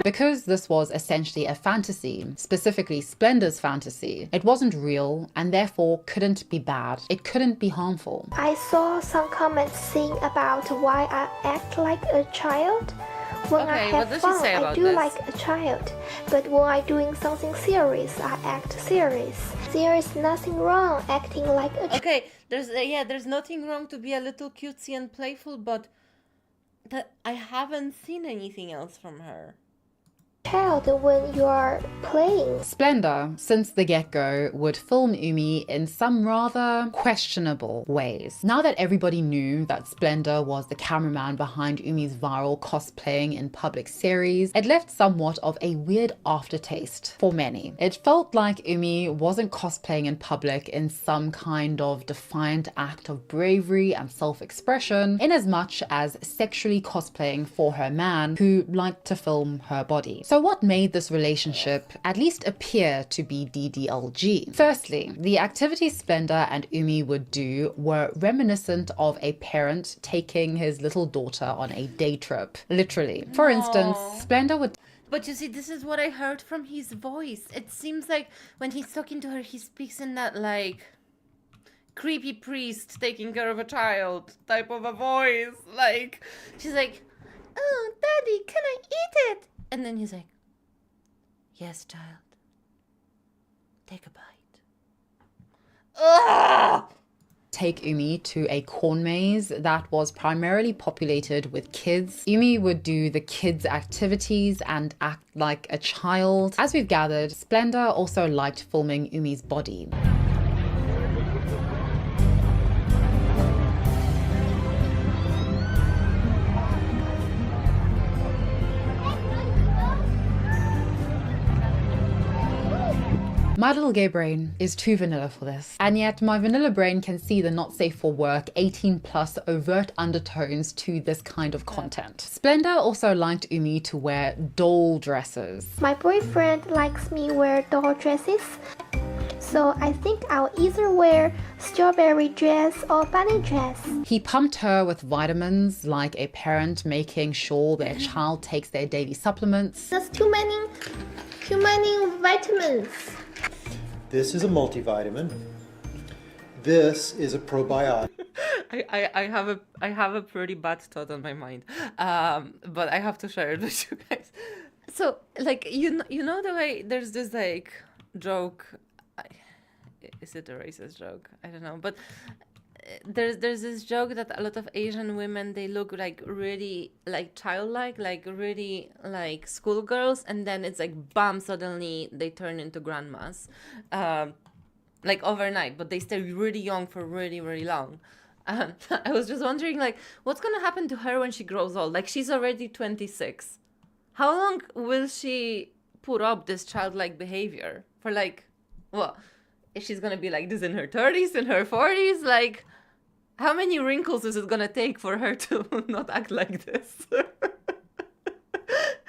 Because this was essentially a fantasy, specifically Splendor's fantasy, it wasn't real and therefore couldn't be bad. It couldn't be harmful. I saw some comments saying about why I act like a child. When I have fun, I do like a child. But when I'm doing something serious, I act serious. There is nothing wrong acting like a child. Okay, there's nothing wrong to be a little cutesy and playful, but I haven't seen anything else from her. When you are playing. Splendor, since the get-go, would film Umi in some rather questionable ways. Now that everybody knew that Splendor was the cameraman behind Umi's viral cosplaying in public series, it left somewhat of a weird aftertaste for many. It felt like Umi wasn't cosplaying in public in some kind of defiant act of bravery and self-expression, in as much as sexually cosplaying for her man who liked to film her body. So what made this relationship at least appear to be DDLG? Firstly, the activities Splendor and Umi would do were reminiscent of a parent taking his little daughter on a day trip. Literally. For instance, Splendor would... But you see, this is what I heard from his voice. It seems like when he's talking to her, he speaks in that, like, creepy priest taking care of a child type of a voice. Like, she's like, "Oh, Daddy, can I eat it?" And then he's like, "Yes, child. Take a bite." Ugh! Take Umi to a corn maze that was primarily populated with kids. Umi would do the kids' activities and act like a child. As we've gathered, Splendor also liked filming Umi's body. My little gay brain is too vanilla for this. And yet my vanilla brain can see the not safe for work 18+ overt undertones to this kind of content. Splendor also liked Umi to wear doll dresses. My boyfriend likes me wear doll dresses. So I think I'll either wear strawberry dress or bunny dress. He pumped her with vitamins like a parent making sure their child takes their daily supplements. There's too many vitamins. This is a multivitamin. This is a probiotic. I have a pretty bad thought on my mind, but I have to share it with you guys. So, like, you know the way there's this like joke. Is it a racist joke? I don't know, but there's this joke that a lot of Asian women, they look like really like childlike, like really like schoolgirls, and then it's like bam, suddenly they turn into grandmas, like overnight, but they stay really young for really, really long. I was just wondering, like, what's gonna happen to her when she grows old? Like, she's already 26. How long will she put up this childlike behavior for like, well, if she's gonna be like this in her 30s, in her 40s, like, how many wrinkles is it gonna take for her to not act like this?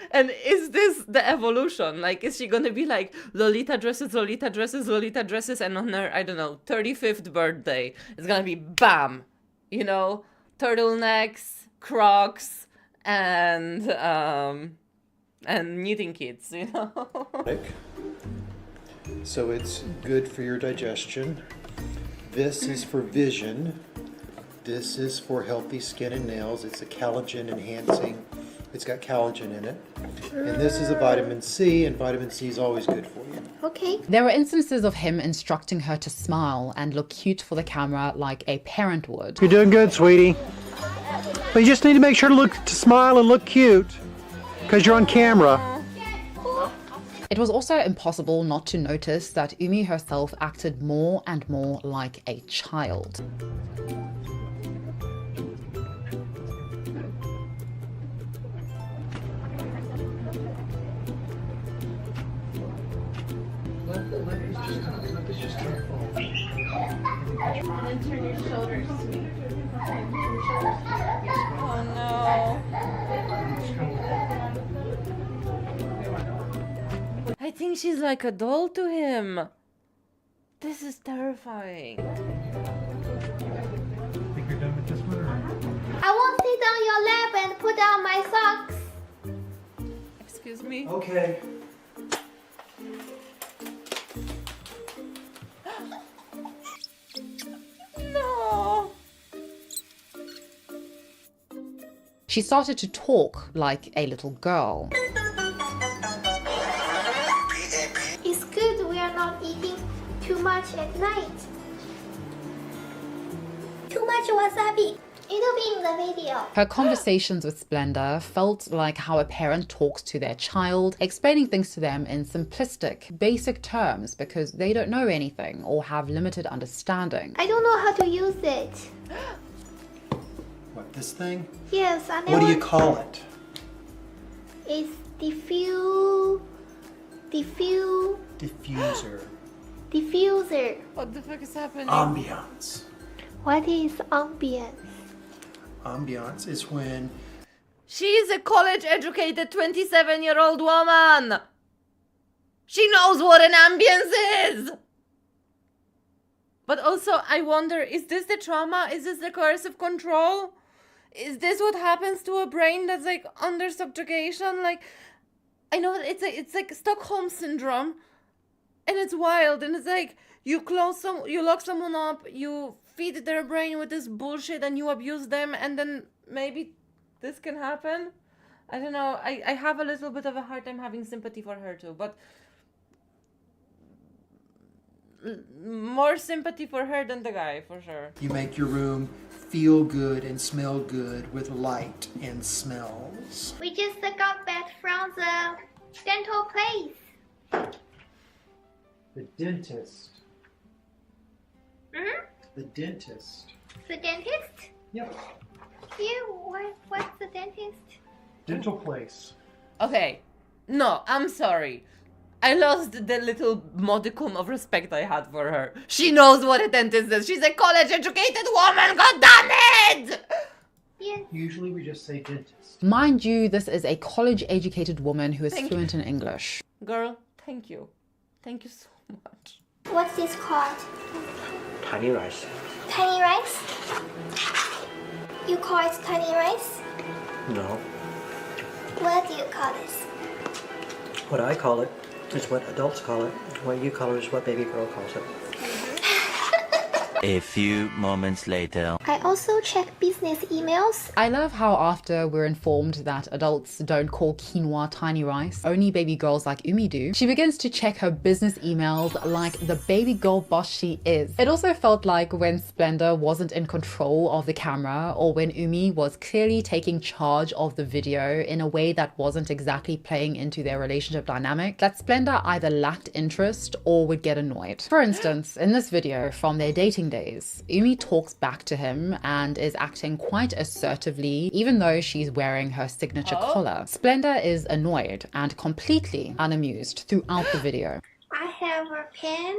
And is this the evolution? Like, is she gonna be like Lolita dresses, Lolita dresses, Lolita dresses, and on her, I don't know, 35th birthday, it's gonna be bam, you know, turtlenecks, Crocs, and knitting kits, you know. So it's good for your digestion. This is for vision. This is for healthy skin and nails. It's a collagen enhancing. It's got collagen in it. And this is a vitamin C, and vitamin C is always good for you. Okay. There were instances of him instructing her to smile and look cute for the camera like a parent would. You're doing good, sweetie. But you just need to make sure to smile and look cute, because you're on camera. It was also impossible not to notice that Umi herself acted more and more like a child. Oh no. I think she's like a doll to him. This is terrifying. I won't sit on your lap and put on my socks. Excuse me? Okay. No. She started to talk like a little girl. It's good we are not eating too much at night. Too much wasabi. It'll be in the video. Her conversations with Splendor felt like how a parent talks to their child, explaining things to them in simplistic, basic terms because they don't know anything or have limited understanding. I don't know how to use it. What, this thing? Yes, I know. What do you call it? It's diffuser. What the fuck is happening? Ambiance. What is ambience? Ambiance is when She's a college-educated 27-year-old woman. She knows what an ambience is. But also, I wonder, is this the trauma? Is this the coercive control? Is this what happens to a brain that's like under subjugation? Like, I know it's like Stockholm syndrome, and it's wild. And it's like you lock someone up, you feed their brain with this bullshit, and you abuse them, and then maybe this can happen. I don't know. I have a little bit of a hard time having sympathy for her too, but more sympathy for her than the guy, for sure. you make your room feel good and smell good with light and smells. We just got back from the dental place. The dentist. Mm-hmm. The dentist. The dentist? Yep. What's the dentist? Dental place. Okay, no, I'm sorry. I lost the little modicum of respect I had for her. She knows what a dentist is. She's a college-educated woman, god damn it! Yes. Usually we just say dentist. Mind you, this is a college-educated woman who is Thank fluent in English. Girl, thank you. Thank you so much. What's this called? Tiny rice. Tiny rice? You call it tiny rice? No. What do you call this? What I call it is what adults call it. What you call it is what baby girl calls it. A few moments later. I also check business emails. I love how after we're informed that adults don't call quinoa tiny rice, only baby girls like Umi do, she begins to check her business emails like the baby girl boss she is. It also felt like when Splendor wasn't in control of the camera, or when Umi was clearly taking charge of the video in a way that wasn't exactly playing into their relationship dynamic, that Splendor either lacked interest or would get annoyed. For instance, in this video from their dating wedding days. Umi talks back to him and is acting quite assertively, even though she's wearing her signature collar. Splendor is annoyed and completely unamused throughout the video. I have a pen.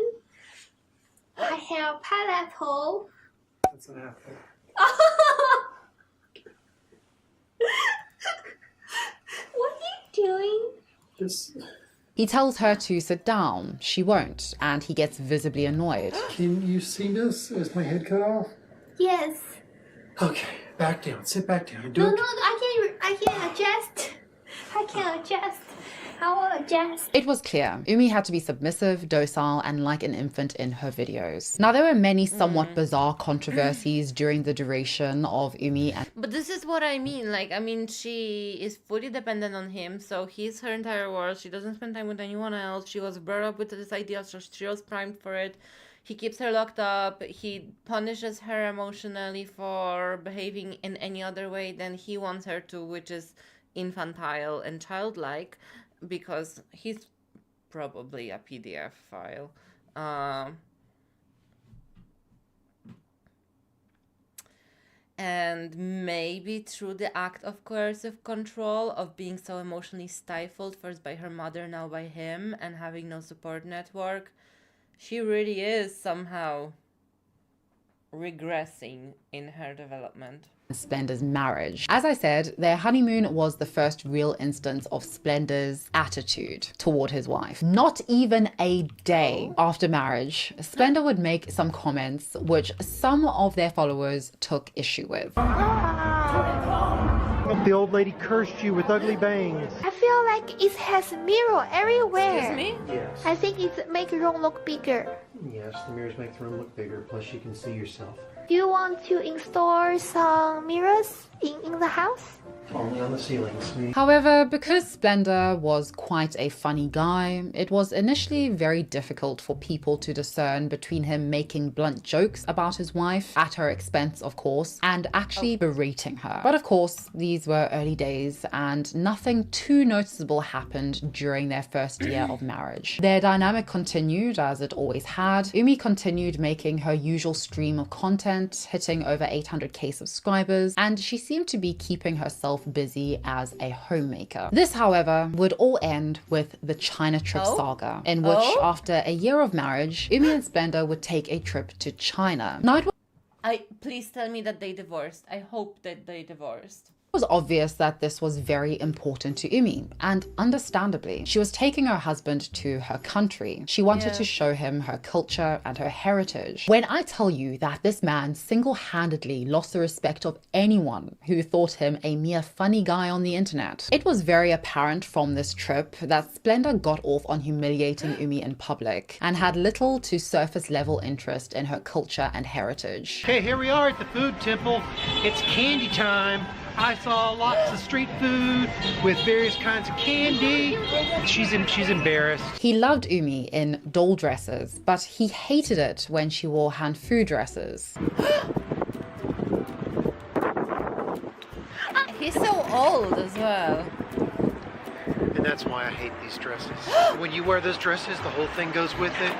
I have pineapple. That's an apple. What are you doing? Just... He tells her to sit down. She won't, and he gets visibly annoyed. Can you see this? Is my head cut off? Yes. Okay, back down. Sit back down. No, I can adjust. I can adjust. I will adjust. It was clear. Umi had to be submissive, docile, and like an infant in her videos. Now, there were many somewhat bizarre controversies during the duration of Umi. But this is what I mean. Like, I mean, she is fully dependent on him, so he's her entire world. She doesn't spend time with anyone else. She was brought up with this idea, so she was primed for it. He keeps her locked up. He punishes her emotionally for behaving in any other way than he wants her to, which is infantile and childlike, because he's probably a PDF file. And maybe through the act of coercive control, of being so emotionally stifled, first by her mother, now by him, and having no support network, she really is somehow regressing in her development. Splendor's marriage. As I said, their honeymoon was the first real instance of Splendor's attitude toward his wife. Not even a day after marriage, Splendor would make some comments which some of their followers took issue with. The old lady cursed you with ugly bangs. I feel like it has a mirror everywhere. Excuse me? Yes. I think it makes the room look bigger. Yes, the mirrors make the room look bigger, plus you can see yourself. Do you want to install some mirrors in the house? Only on the ceilings. However, because Splendor was quite a funny guy, it was initially very difficult for people to discern between him making blunt jokes about his wife, at her expense of course, and actually berating her. But of course, these were early days and nothing too noticeable happened during their first year of marriage. Their dynamic continued as it always had. Umi continued making her usual stream of content, hitting over 800k subscribers, and she seemed to be keeping herself busy as a homemaker. This, however, would all end with the China trip saga, in which after a year of marriage, Umi and Splendor would take a trip to China. Now, Please tell me that they divorced. I hope that they divorced. It was obvious that this was very important to Umi, and understandably. She was taking her husband to her country. She wanted to show him her culture and her heritage. When I tell you that this man single-handedly lost the respect of anyone who thought him a mere funny guy on the internet, it was very apparent from this trip that Splendor got off on humiliating Umi in public and had little to surface-level interest in her culture and heritage. Okay, here we are at the food temple. It's candy time. I saw lots of street food with various kinds of candy. She's embarrassed. He loved Umi in doll dresses, but he hated it when she wore hanfu dresses. He's so old as well. And that's why I hate these dresses. When you wear those dresses, the whole thing goes with it,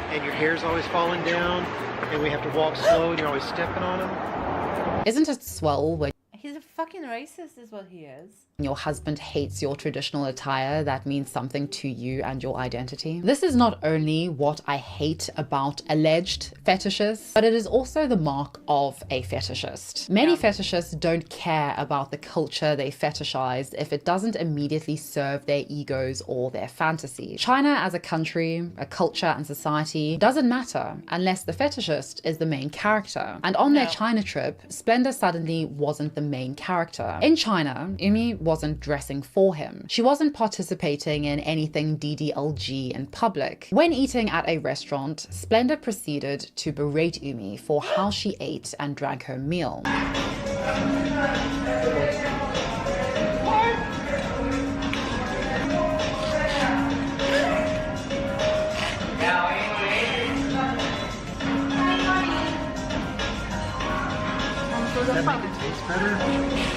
and your hair's always falling down, and we have to walk slow, and you're always stepping on them. Isn't it swell when He's a fucking racist is what he is. your husband hates your traditional attire that means something to you and your identity? This is not only what I hate about alleged fetishists, but it is also the mark of a fetishist. Many fetishists don't care about the culture they fetishize if it doesn't immediately serve their egos or their fantasy. China as a country, a culture and society doesn't matter unless the fetishist is the main character. And on their China trip, Splendor suddenly wasn't the main character. In China, Umi wasn't dressing for him. She wasn't participating in anything DDLG in public. When eating at a restaurant, Splendor proceeded to berate Umi for how she ate and drank her meal. Does that make it taste better?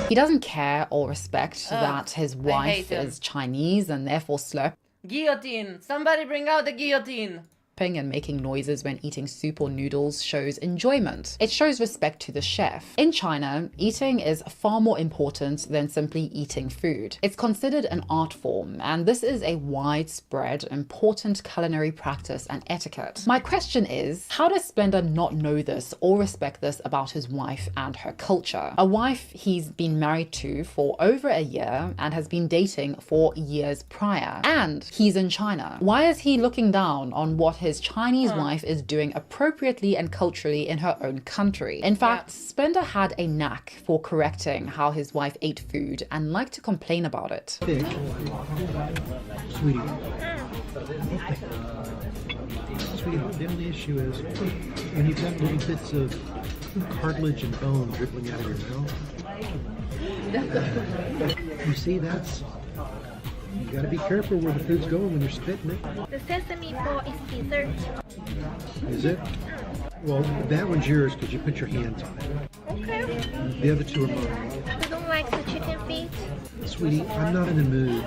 He doesn't care or respect that his wife is Chinese and therefore slurp. Guillotine! Somebody bring out the guillotine! slurping and making noises when eating soup or noodles shows enjoyment. It shows respect to the chef. In China, eating is far more important than simply eating food. It's considered an art form, and this is a widespread, important culinary practice and etiquette. My question is, how does Splendor not know this or respect this about his wife and her culture? A wife he's been married to for over a year and has been dating for years prior. And he's in China. Why is he looking down on what his Chinese wife is doing appropriately and culturally in her own country? In fact, Splendor had a knack for correcting how his wife ate food and liked to complain about it. Sweetie, the only issue is when you've got little bits of cartilage and bone dribbling out of your mouth. You see, you gotta be careful where the food's going when you're spitting it. The sesame ball is dessert. Is it? Well, that one's yours because you put your hands on it. Okay. The other two are mine. You don't like the chicken feet? Sweetie, I'm not in the mood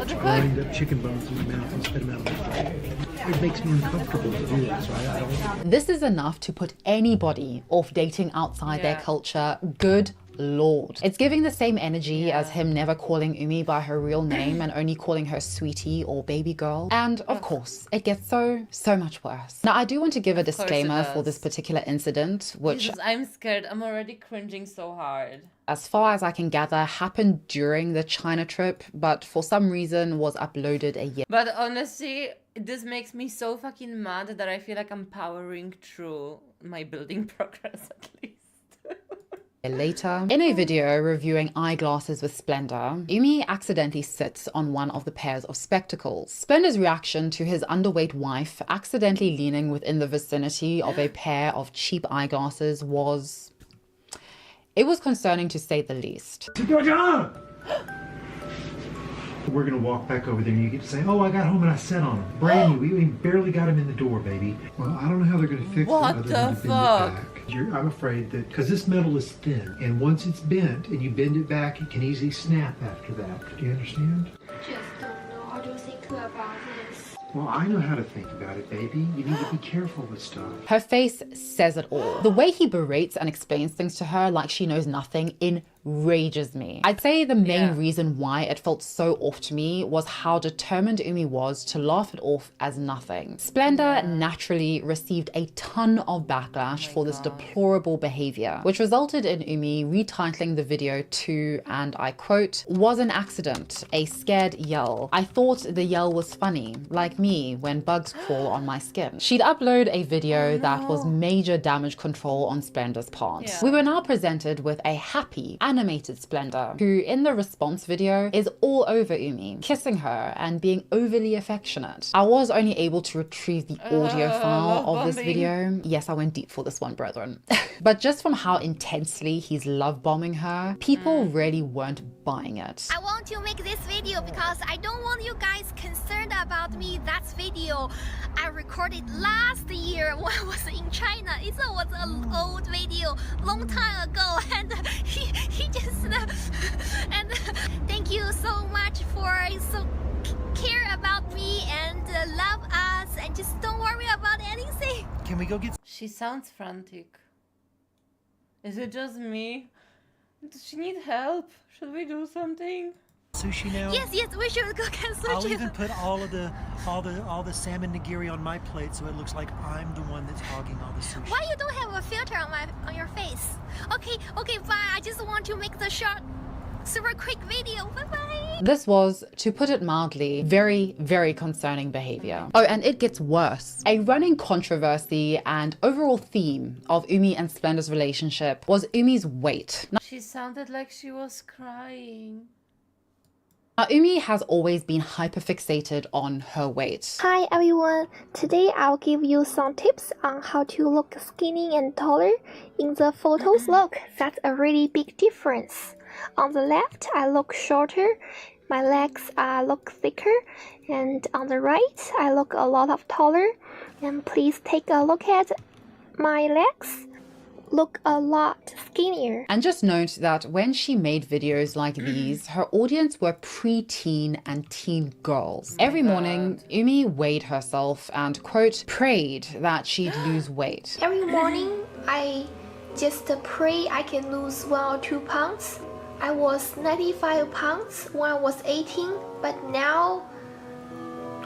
to wind up chicken bones in my mouth and spit them out of my mouth. It makes me uncomfortable to do that, so I don't. This is enough to put anybody off dating outside their culture. Good Lord. It's giving the same energy as him never calling Umi by her real name and only calling her sweetie or baby girl. And of course, it gets so much worse. Now, I do want to give a disclaimer for this particular incident, which Jesus, I'm scared. I'm already cringing so hard. As far as I can gather, happened during the China trip, but for some reason was uploaded a year. But honestly, this makes me so fucking mad that I feel like I'm powering through my building progress at least. Later, in a video reviewing eyeglasses with Splendor, Umi accidentally sits on one of the pairs of spectacles. Splendor's reaction to his underweight wife accidentally leaning within the vicinity of a pair of cheap eyeglasses was... it was concerning to say the least. We're gonna walk back over there and you get to say, oh, I got home and I sat on them. Brand new, we barely got them in the door, baby. Well, I don't know how they're gonna fix it other than to bend it back. I'm afraid that, because this metal is thin, and once it's bent and you bend it back, it can easily snap after that. Do you understand? Just don't know how to think about this. Well, I know how to think about it, baby. You need to be careful with stuff. Her face says it all. The way he berates and explains things to her like she knows nothing enrages me. I'd say the main reason why it felt so off to me was how determined Umi was to laugh it off as nothing. Splendor naturally received a ton of backlash for this deplorable behavior, which resulted in Umi retitling the video to, and I quote, "was an accident, a scared yell. I thought the yell was funny, like me when bugs crawl on my skin." She'd upload a video that was major damage control on Splendor's part. We were now presented with a happy, animated Splendor, who in the response video is all over Umi, kissing her and being overly affectionate. I was only able to retrieve the audio file of this video. Yes, I went deep for this one, brethren. But just from how intensely he's love bombing her, people really weren't buying it. I want to make this video because I don't want you guys concerned about me. That video I recorded last year when I was in China. It was an old video, long time ago, and he just and thank you so much for care about me and love us and just don't worry about anything. Can we go get... She sounds frantic. Is it just me? Does she need help? Should we do something? Sushi now? Yes, we should go get sushi. I'll even put all the salmon nigiri on my plate so it looks like I'm the one that's hogging all the sushi. Why you don't have a filter on your face? Okay, bye. I just want to make the short, super quick video. Bye-bye. This was, to put it mildly, very, very concerning behavior. Oh, and it gets worse. A running controversy and overall theme of Umi and Splendor's relationship was Umi's weight. She sounded like she was crying. Now, Umi has always been hyperfixated on her weight. Hi everyone, today I'll give you some tips on how to look skinny and taller. In the photos look, that's a really big difference. On the left, I look shorter, my legs look thicker, and on the right, I look a lot taller. And please take a look at my legs. look a lot skinnier. And just note that when she made videos like these, her audience were pre-teen and teen girls. Every morning, Umi weighed herself and, quote, prayed that she'd lose weight. Every morning, I just pray I can lose 1 or 2 pounds. I was 95 pounds when I was 18, but now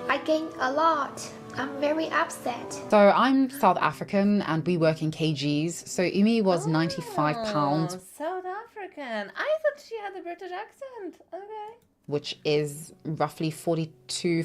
I gained a lot. I'm very upset. So I'm South African and we work in kgs. So Umi was 95 pounds. South African. I thought she had a British accent. Okay. Which is roughly 43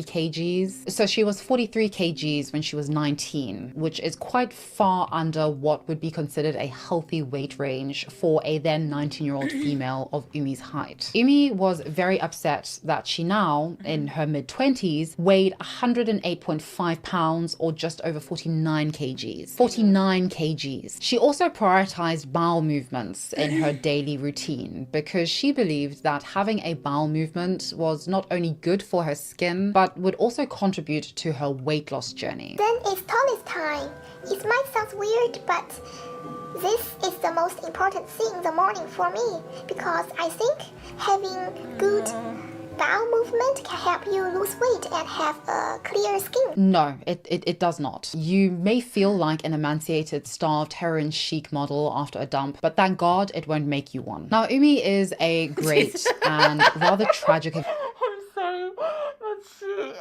kgs. So she was 43 kgs when she was 19, which is quite far under what would be considered a healthy weight range for a then 19-year-old female of Umi's height. Umi was very upset that she now, in her mid-20s, weighed 108.5 pounds or just over 49 kgs. 49 kgs. She also prioritized bowel movements in her daily routine because she believed that having a bowel movement was not only good for her skin, but would also contribute to her weight loss journey. Then it's toilet time. It might sound weird, but this is the most important thing in the morning for me because I think having good bowel movement can help you lose weight and have a clear skin. No, it does not. You may feel like an emaciated, starved, heroin chic model after a dump, but thank God it won't make you one. Now, Umi is a great and rather tragic... I'm sorry, but she...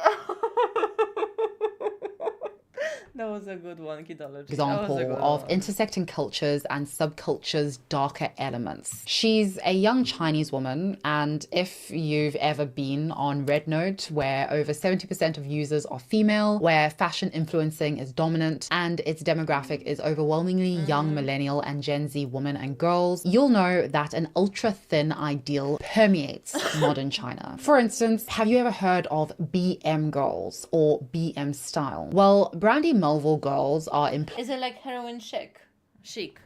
That was a good one, Kidology. Example of intersecting cultures and subcultures' darker elements. She's a young Chinese woman, and if you've ever been on Red Note, where over 70% of users are female, where fashion influencing is dominant, and its demographic is overwhelmingly young millennial and Gen Z women and girls, you'll know that an ultra-thin ideal permeates modern China. For instance, have you ever heard of BM girls or BM style? Well, Brandy Melville girls are Is it like heroin chic?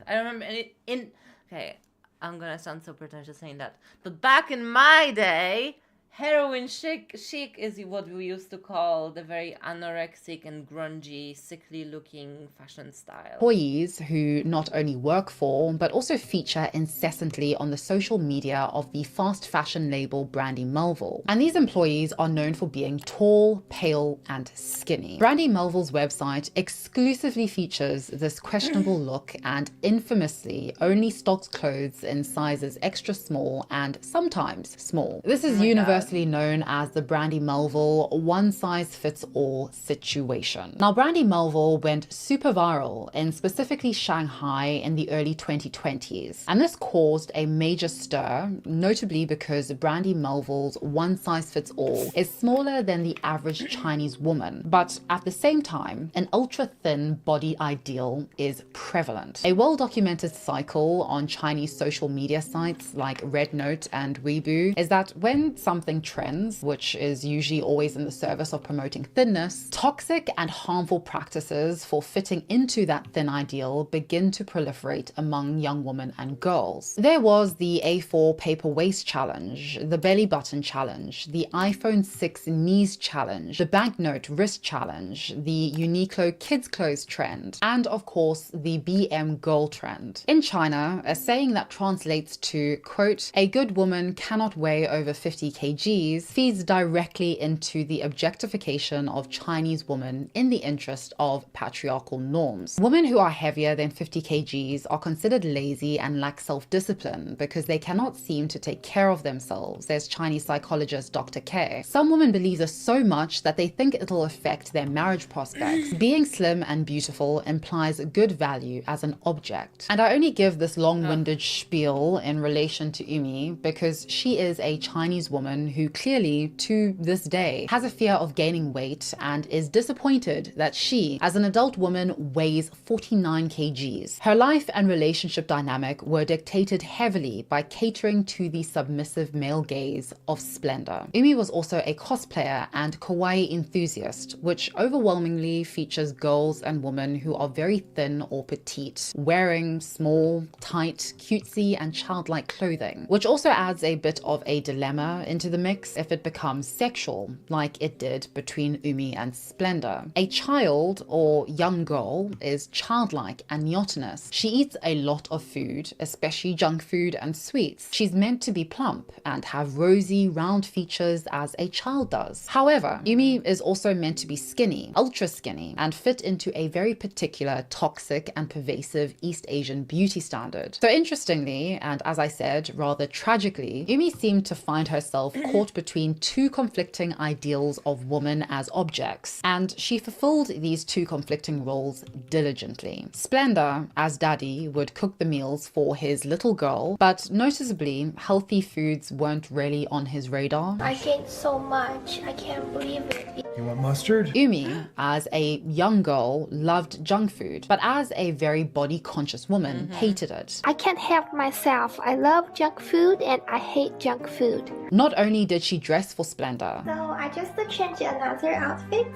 I remember okay, I'm gonna sound so pretentious saying that, but back in my day, heroin chic is what we used to call the very anorexic and grungy, sickly looking fashion style. Employees who not only work for, but also feature incessantly on the social media of the fast fashion label Brandy Melville. And these employees are known for being tall, pale, and skinny. Brandy Melville's website exclusively features this questionable look and infamously only stocks clothes in sizes extra small and sometimes small. This is universally known as the Brandy Melville one-size-fits-all situation. Now, Brandy Melville went super viral in specifically Shanghai in the early 2020s, and this caused a major stir, notably because Brandy Melville's one-size-fits-all is smaller than the average Chinese woman, but at the same time, an ultra-thin body ideal is prevalent. A well-documented cycle on Chinese social media sites like Red Note and Weibo is that when something trends, which is usually always in the service of promoting thinness, toxic and harmful practices for fitting into that thin ideal begin to proliferate among young women and girls. There was the A4 paper waist challenge, the belly button challenge, the iPhone 6 knees challenge, the banknote wrist challenge, the Uniqlo kids clothes trend, and of course the BM girl trend. In China, a saying that translates to, quote, a good woman cannot weigh over 50 kg feeds directly into the objectification of Chinese women in the interest of patriarchal norms. Women who are heavier than 50 kgs are considered lazy and lack self-discipline because they cannot seem to take care of themselves, says Chinese psychologist Dr. K. Some women believe this so much that they think it'll affect their marriage prospects. Being slim and beautiful implies good value as an object. And I only give this long-winded spiel in relation to Umi because she is a Chinese woman who clearly, to this day, has a fear of gaining weight and is disappointed that she, as an adult woman, weighs 49 kgs. Her life and relationship dynamic were dictated heavily by catering to the submissive male gaze of splendor. Umi was also a cosplayer and kawaii enthusiast, which overwhelmingly features girls and women who are very thin or petite, wearing small, tight, cutesy, and childlike clothing, which also adds a bit of a dilemma into the the mix if it becomes sexual, like it did between Umi and Splendor. A child or young girl is childlike and neotenous. She eats a lot of food, especially junk food and sweets. She's meant to be plump and have rosy, round features as a child does. However, Umi is also meant to be skinny, ultra skinny, and fit into a very particular toxic and pervasive East Asian beauty standard. So interestingly, and as I said, rather tragically, Umi seemed to find herself caught between two conflicting ideals of woman as objects, and she fulfilled these two conflicting roles diligently. Splendor, as daddy, would cook the meals for his little girl, but noticeably, healthy foods weren't really on his radar. I gained so much, I can't believe it. You want mustard? Umi, as a young girl, loved junk food, but as a very body-conscious woman, hated it. I can't help myself. I love junk food and I hate junk food. Not only did she dress for Splendor, So I just changed another outfit.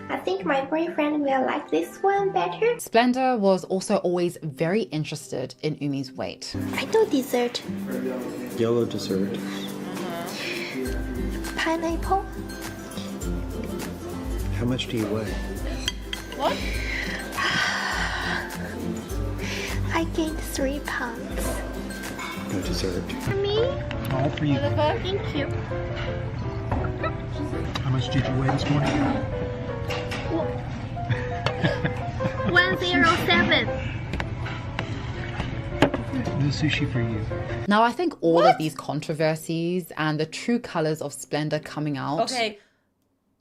I think my boyfriend will like this one better. Splendor was also always very interested in Umi's weight. I know dessert. Yellow dessert. Pineapple. How much do you weigh? What? I gained 3 pounds. No dessert. For me? All for you. Thank you. How much did you weigh this morning? 107. No sushi for you. Now, I think all of these controversies and the true colors of Splendor coming out Okay.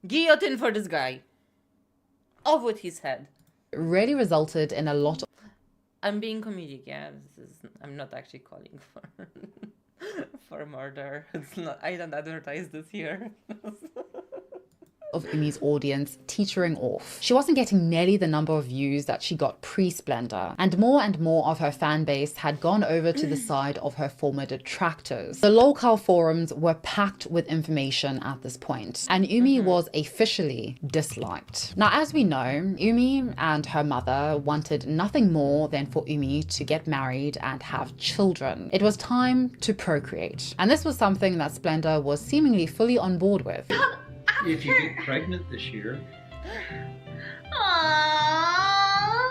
Guillotine for this guy. Off with his head. really resulted in a lot of I'm being comedic, yeah. I'm not actually calling for for murder. It's not. I don't advertise this here. of Umi's audience teetering off. She wasn't getting nearly the number of views that she got pre-Splendor, and more of her fan base had gone over to the side of her former detractors. The local forums were packed with information at this point, and Umi was officially disliked. Now, as we know, Umi and her mother wanted nothing more than for Umi to get married and have children. It was time to procreate, and this was something that Splendor was seemingly fully on board with. If you get pregnant this year.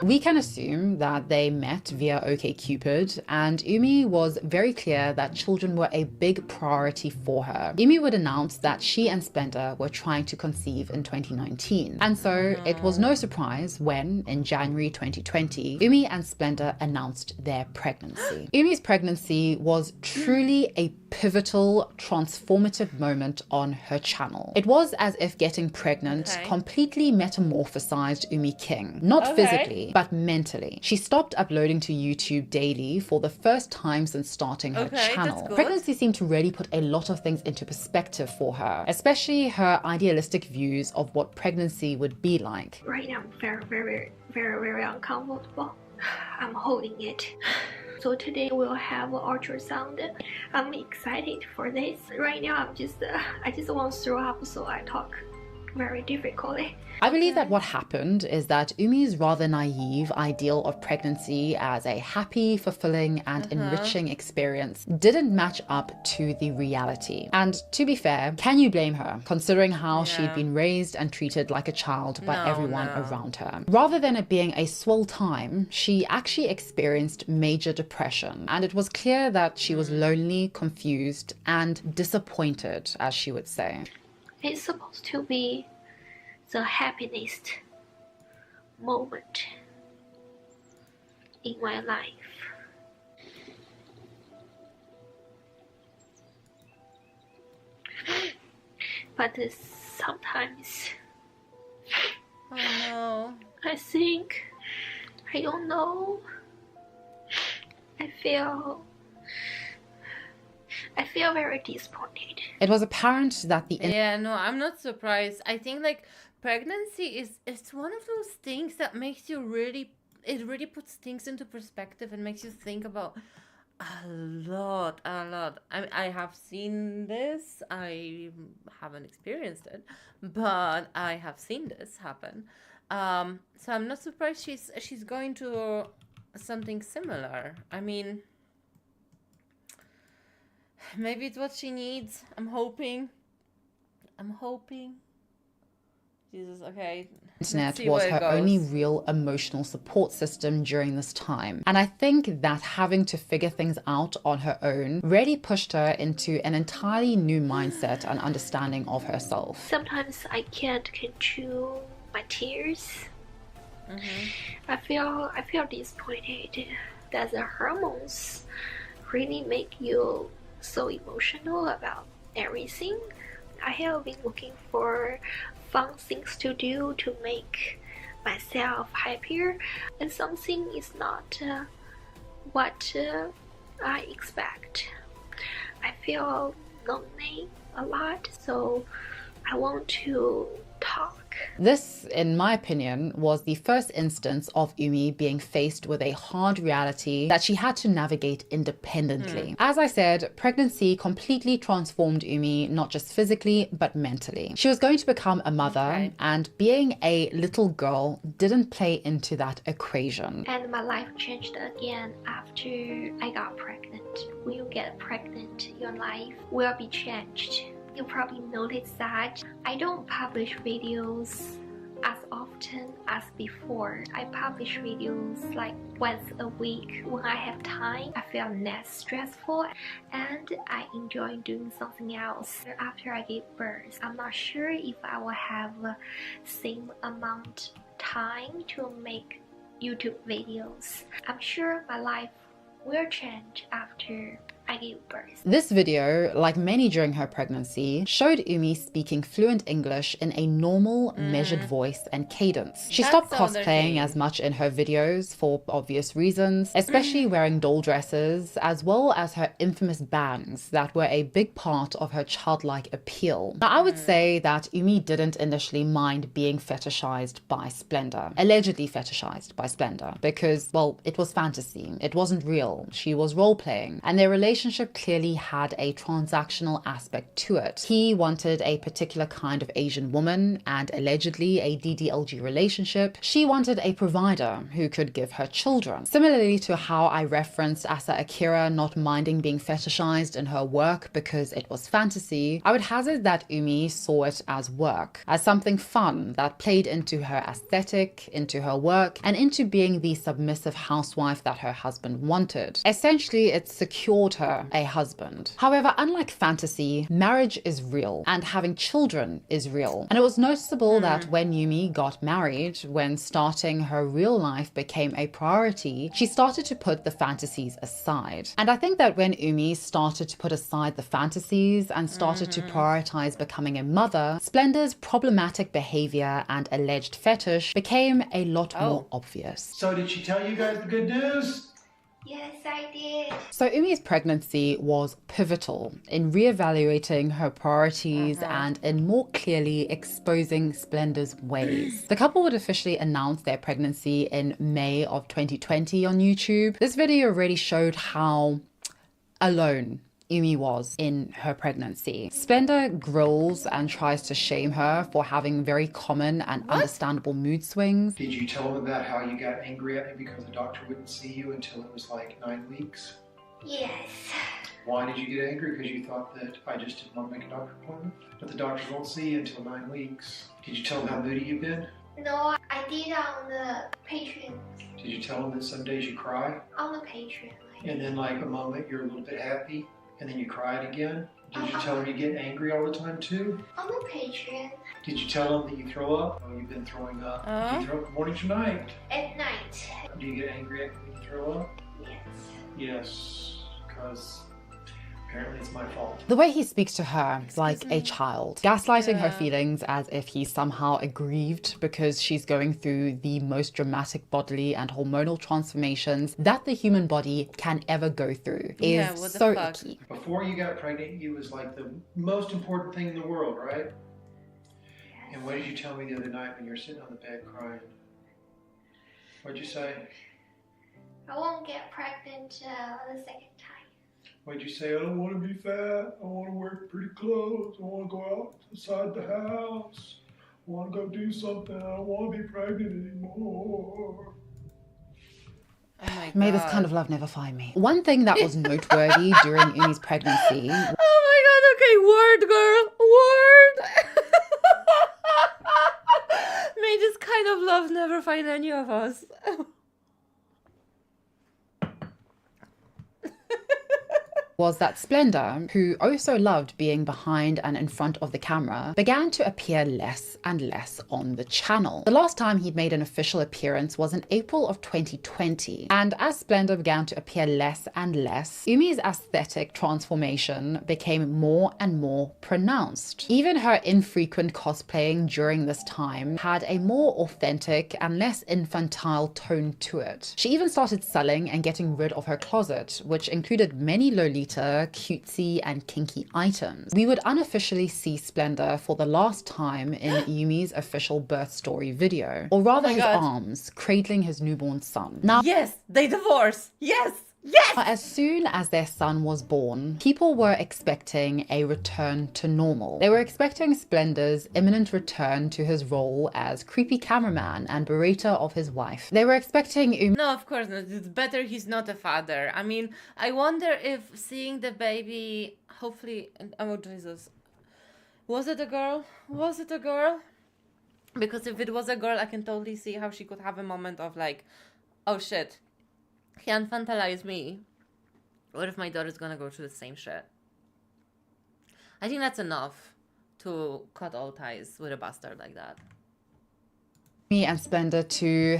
We can assume that they met via OkCupid, and Umi was very clear that children were a big priority for her. Umi would announce that she and Splendor were trying to conceive in 2019. And so it was no surprise when, in January 2020, Umi and Splendor announced their pregnancy. Umi's pregnancy was truly a pivotal, transformative moment on her channel. It was as if getting pregnant completely metamorphosized Umi King. Not physically, but mentally. She stopped uploading to YouTube daily for the first time since starting her channel. Pregnancy seemed to really put a lot of things into perspective for her, especially her idealistic views of what pregnancy would be like. Right now, I'm very uncomfortable. I'm holding it. So today we'll have an ultrasound. I'm excited for this. Right now, I just want to throw up, so I talk very difficultly. I believe that what happened is that Umi's rather naive ideal of pregnancy as a happy, fulfilling, and enriching experience didn't match up to the reality. And to be fair, can you blame her, considering how she'd been raised and treated like a child by everyone around her? Rather than it being a swell time, she actually experienced major depression, and it was clear that she was lonely, confused, and disappointed, as she would say. It's supposed to be the happiest moment in my life. But sometimes I think, I don't know, I feel very disappointed. It was apparent that the I'm not surprised. I think like pregnancy it's one of those things that makes you really puts things into perspective and makes you think about a lot. I have seen this. I haven't experienced it, but I have seen this happen. So I'm not surprised she's going to something similar. I mean, Maybe it's what she needs. I'm hoping. Jesus, okay. Internet was her only real emotional support system during this time. And I think that having to figure things out on her own really pushed her into an entirely new mindset and understanding of herself. Sometimes I can't control my tears. I feel disappointed that the hormones really make you so emotional about everything. I have been looking for fun things to do to make myself happier, and something is not what I expect. I feel lonely a lot, so I want to talk. This, in my opinion, was the first instance of Umi being faced with a hard reality that she had to navigate independently. As I said, pregnancy completely transformed Umi, not just physically, but mentally. She was going to become a mother, and being a little girl didn't play into that equation. And my life changed again after I got pregnant. When you get pregnant, your life will be changed. You probably noticed that I don't publish videos as often as before. I publish videos like once a week when I have time. I feel less stressful and I enjoy doing something else. After I give birth, I'm not sure if I will have the same amount time to make YouTube videos. I'm sure my life will change after I gave birth. This video, like many during her pregnancy, showed Umi speaking fluent English in a normal, measured voice and cadence. She stopped cosplaying as much in her videos for obvious reasons, especially wearing doll dresses, as well as her infamous bangs that were a big part of her childlike appeal. Now, I would say that Umi didn't initially mind being fetishized by Splendor, allegedly fetishized by Splendor, because, well, it was fantasy. It wasn't real. She was role-playing, and their relationship clearly had a transactional aspect to it. He wanted a particular kind of Asian woman and allegedly a DDLG relationship. She wanted a provider who could give her children. Similarly to how I referenced Asa Akira not minding being fetishized in her work because it was fantasy, I would hazard that Umi saw it as work, as something fun that played into her aesthetic, into her work, and into being the submissive housewife that her husband wanted. Essentially, it secured her a husband. However, unlike fantasy, marriage is real and having children is real. And it was noticeable that when Umi got married, when starting her real life became a priority, she started to put the fantasies aside. And I think that when Umi started to put aside the fantasies and started to prioritize becoming a mother, Splendor's problematic behavior and alleged fetish became a lot more obvious. So did she tell you guys the good news? Yes, I did. So Umi's pregnancy was pivotal in reevaluating her priorities and in more clearly exposing Splendor's ways. The couple would officially announce their pregnancy in May of 2020 on YouTube. This video already showed how alone Umi was in her pregnancy. Splendor grills and tries to shame her for having very common and understandable mood swings. Did you tell them about how you got angry at me because the doctor wouldn't see you until it was like 9 weeks? Yes. Why did you get angry? Because you thought that I just didn't want to make a doctor appointment? But the doctors won't see you until 9 weeks. Did you tell them how moody you've been? No, I did on the Patreon. Did you tell them that some days you cry? On the Patreon. And then like a moment you're a little bit happy? And then you cried again? Did you tell them you get angry all the time too? On the Patreon. Did you tell them that you throw up? Oh, you've been throwing up. Do you throw up morning to night? At night. Do you get angry when you throw up? Yes. Yes, because apparently it's my fault. The way he speaks to her is like a child, gaslighting her feelings as if he's somehow aggrieved because she's going through the most dramatic bodily and hormonal transformations that the human body can ever go through is so icky. Before you got pregnant, you was like the most important thing in the world, right? Yes. And what did you tell me the other night when you were sitting on the bed crying? What'd you say? I won't get pregnant the second time. What'd you say? I don't want to be fat. I want to wear pretty clothes. I want to go outside the house. I want to go do something. I don't want to be pregnant anymore. Oh my May this God. kind of love never find me. One thing that was noteworthy during Umi's pregnancy. Oh my God, okay, word, girl, word. May this kind of love never find any of us. Was that Splendor, who also loved being behind and in front of the camera, began to appear less and less on the channel. The last time he'd made an official appearance was in April of 2020, and as Splendor began to appear less and less, Umi's aesthetic transformation became more and more pronounced. Even her infrequent cosplaying during this time had a more authentic and less infantile tone to it. She even started selling and getting rid of her closet, which included many Lolita, cutesy and kinky items. We would unofficially see Splendor for the last time in Yumi's official birth story video, or rather his arms, cradling his newborn son. Now, yes, they divorce. Yes. Yes! As soon as their son was born, people were expecting a return to normal. They were expecting Splendor's imminent return to his role as creepy cameraman and berater of his wife. They were expecting No, of course not. It's better he's not a father. I mean, I wonder if seeing the baby, hopefully, oh Jesus, was it a girl? Was it a girl? Because if it was a girl, I can totally see how she could have a moment of like, oh shit, he infantilized me. What if my daughter's gonna go through the same shit? I think that's enough to cut all ties with a bastard like that. Umi and Splendor to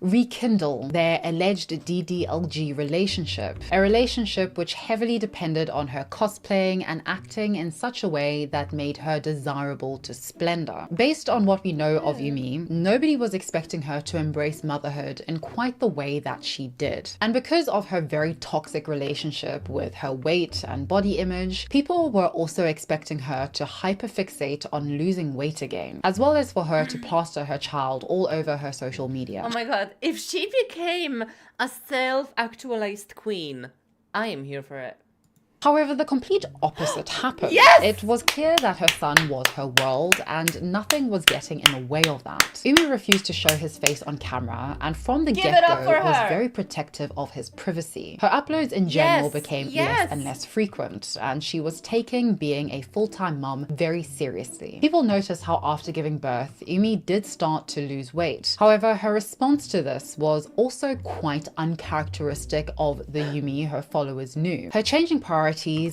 rekindle their alleged DDLG relationship, a relationship which heavily depended on her cosplaying and acting in such a way that made her desirable to Splendor. Based on what we know of Umi, nobody was expecting her to embrace motherhood in quite the way that she did. And because of her very toxic relationship with her weight and body image, people were also expecting her to hyperfixate on losing weight again, as well as for her to plaster her child all over her social media. Oh my God. If she became a self-actualized queen, I am here for it. However, the complete opposite happened. Yes! It was clear that her son was her world, and nothing was getting in the way of that. Umi refused to show his face on camera, and from the get-go was very protective of his privacy. Her uploads in general became less and less frequent, and she was taking being a full-time mum very seriously. People noticed how after giving birth, Umi did start to lose weight. However, her response to this was also quite uncharacteristic of the Umi her followers knew. Her changing priorities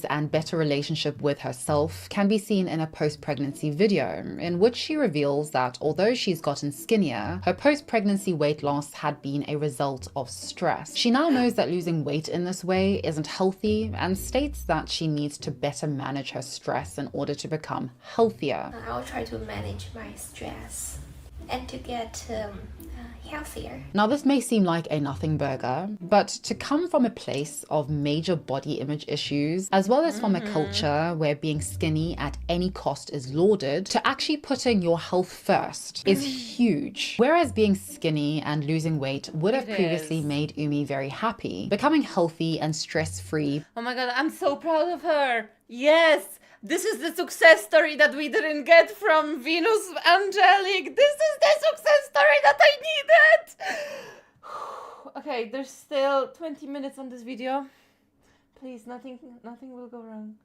and better relationship with herself can be seen in a post-pregnancy video, in which she reveals that although she's gotten skinnier, her post-pregnancy weight loss had been a result of stress. She now knows that losing weight in this way isn't healthy, and states that she needs to better manage her stress in order to become healthier. I'll try to manage my stress and to get healthier. Now, this may seem like a nothing burger, but to come from a place of major body image issues, as well as from a culture where being skinny at any cost is lauded, to actually putting your health first is huge. Whereas being skinny and losing weight would have previously made Umi very happy, becoming healthy and stress-free. Oh my God, I'm so proud of her. Yes. This is the success story that we didn't get from Venus Angelic. This is the success story that I needed. Okay, there's still 20 minutes on this video. Please, nothing will go wrong.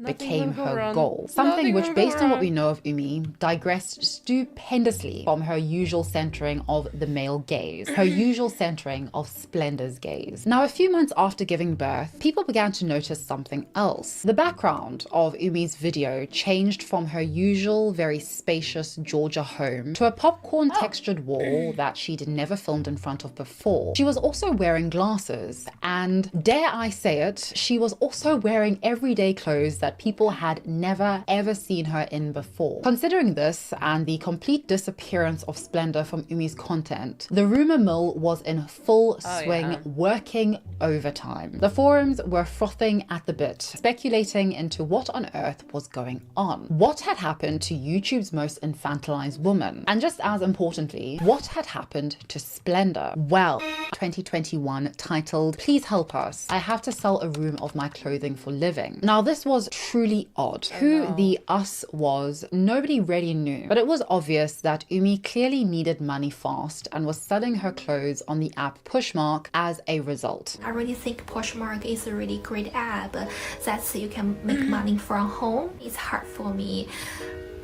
Became her goal. Something which, based on what we know of Umi, digressed stupendously from her usual centering of the male gaze, her usual centering of Splendor's gaze. Now, a few months after giving birth, people began to notice something else. The background of Umi's video changed from her usual very spacious Georgia home to a popcorn textured wall that she'd never filmed in front of before. She was also wearing glasses, and dare I say it, she was also wearing everyday clothes that people had never ever seen her in before. Considering this and the complete disappearance of Splendor from Umi's content, the rumor mill was in full swing, working overtime. The forums were frothing at the bit, speculating into what on earth was going on. What had happened to YouTube's most infantilized woman? And just as importantly, what had happened to Splendor? Well, 2021 titled, "Please help us. I have to sell a room of my clothing for living." Now, this was was truly odd. Who the us was, nobody really knew. But it was obvious that Umi clearly needed money fast and was selling her clothes on the app Pushmark as a result. I really think Pushmark is a really great app that you can make money from home. It's hard for me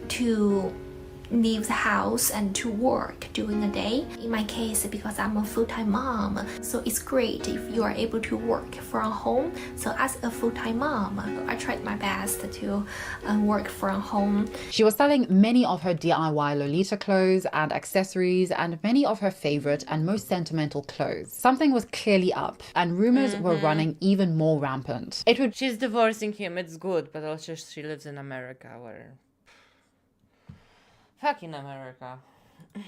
to leave the house and to work during the day. In my case, because I'm a full-time mom, so it's great if you are able to work from home. So as a full-time mom, I tried my best to work from home. She was selling many of her DIY Lolita clothes and accessories and many of her favorite and most sentimental clothes. Something was clearly up and rumors were running even more rampant. She's divorcing him, it's good, but also she lives in America where... Fucking America.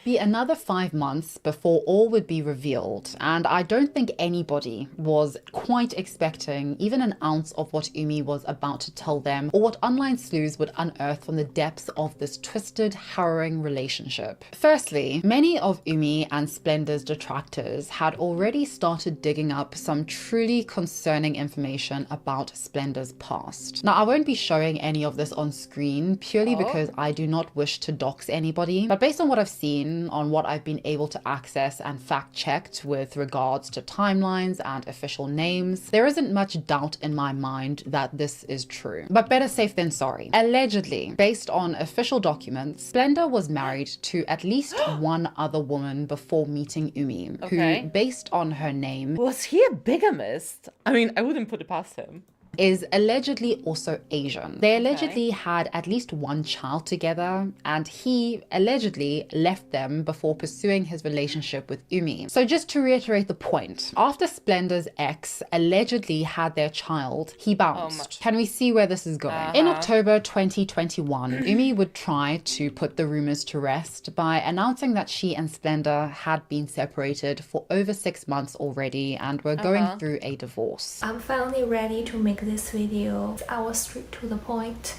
Be another 5 months before all would be revealed, and I don't think anybody was quite expecting even an ounce of what Umi was about to tell them or what online sleuths would unearth from the depths of this twisted, harrowing relationship. Firstly, many of Umi and Splendor's detractors had already started digging up some truly concerning information about Splendor's past. Now, I won't be showing any of this on screen purely because I do not wish to dox anybody, but based on what I've seen, on what I've been able to access and fact checked with regards to timelines and official names, there isn't much doubt in my mind that this is true. But better safe than sorry. Allegedly, based on official documents, Splendor was married to at least one other woman before meeting Umi, who, based on her name... Was he a bigamist? I mean, I wouldn't put it past him. Is allegedly also Asian. They allegedly had at least one child together, and he allegedly left them before pursuing his relationship with Umi. So just to reiterate the point, after Splendor's ex allegedly had their child, he bounced. Can we see where this is going? In October 2021, Umi would try to put the rumors to rest by announcing that she and Splendor had been separated for over 6 months already and were going through a divorce. I'm finally ready to make this video. I was straight to the point.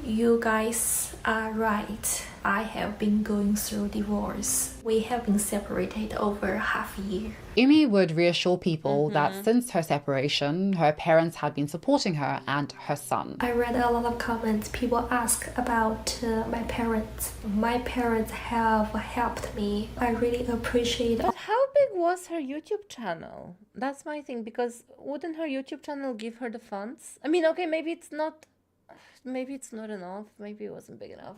You guys are right. I have been going through divorce. We have been separated over half a year. Umi would reassure people that since her separation, her parents had been supporting her and her son. I read a lot of comments. People ask about my parents. My parents have helped me. I really appreciate it. But how big was her YouTube channel? That's my thing, because wouldn't her YouTube channel give her the funds? I mean, okay, maybe it's not enough. Maybe it wasn't big enough.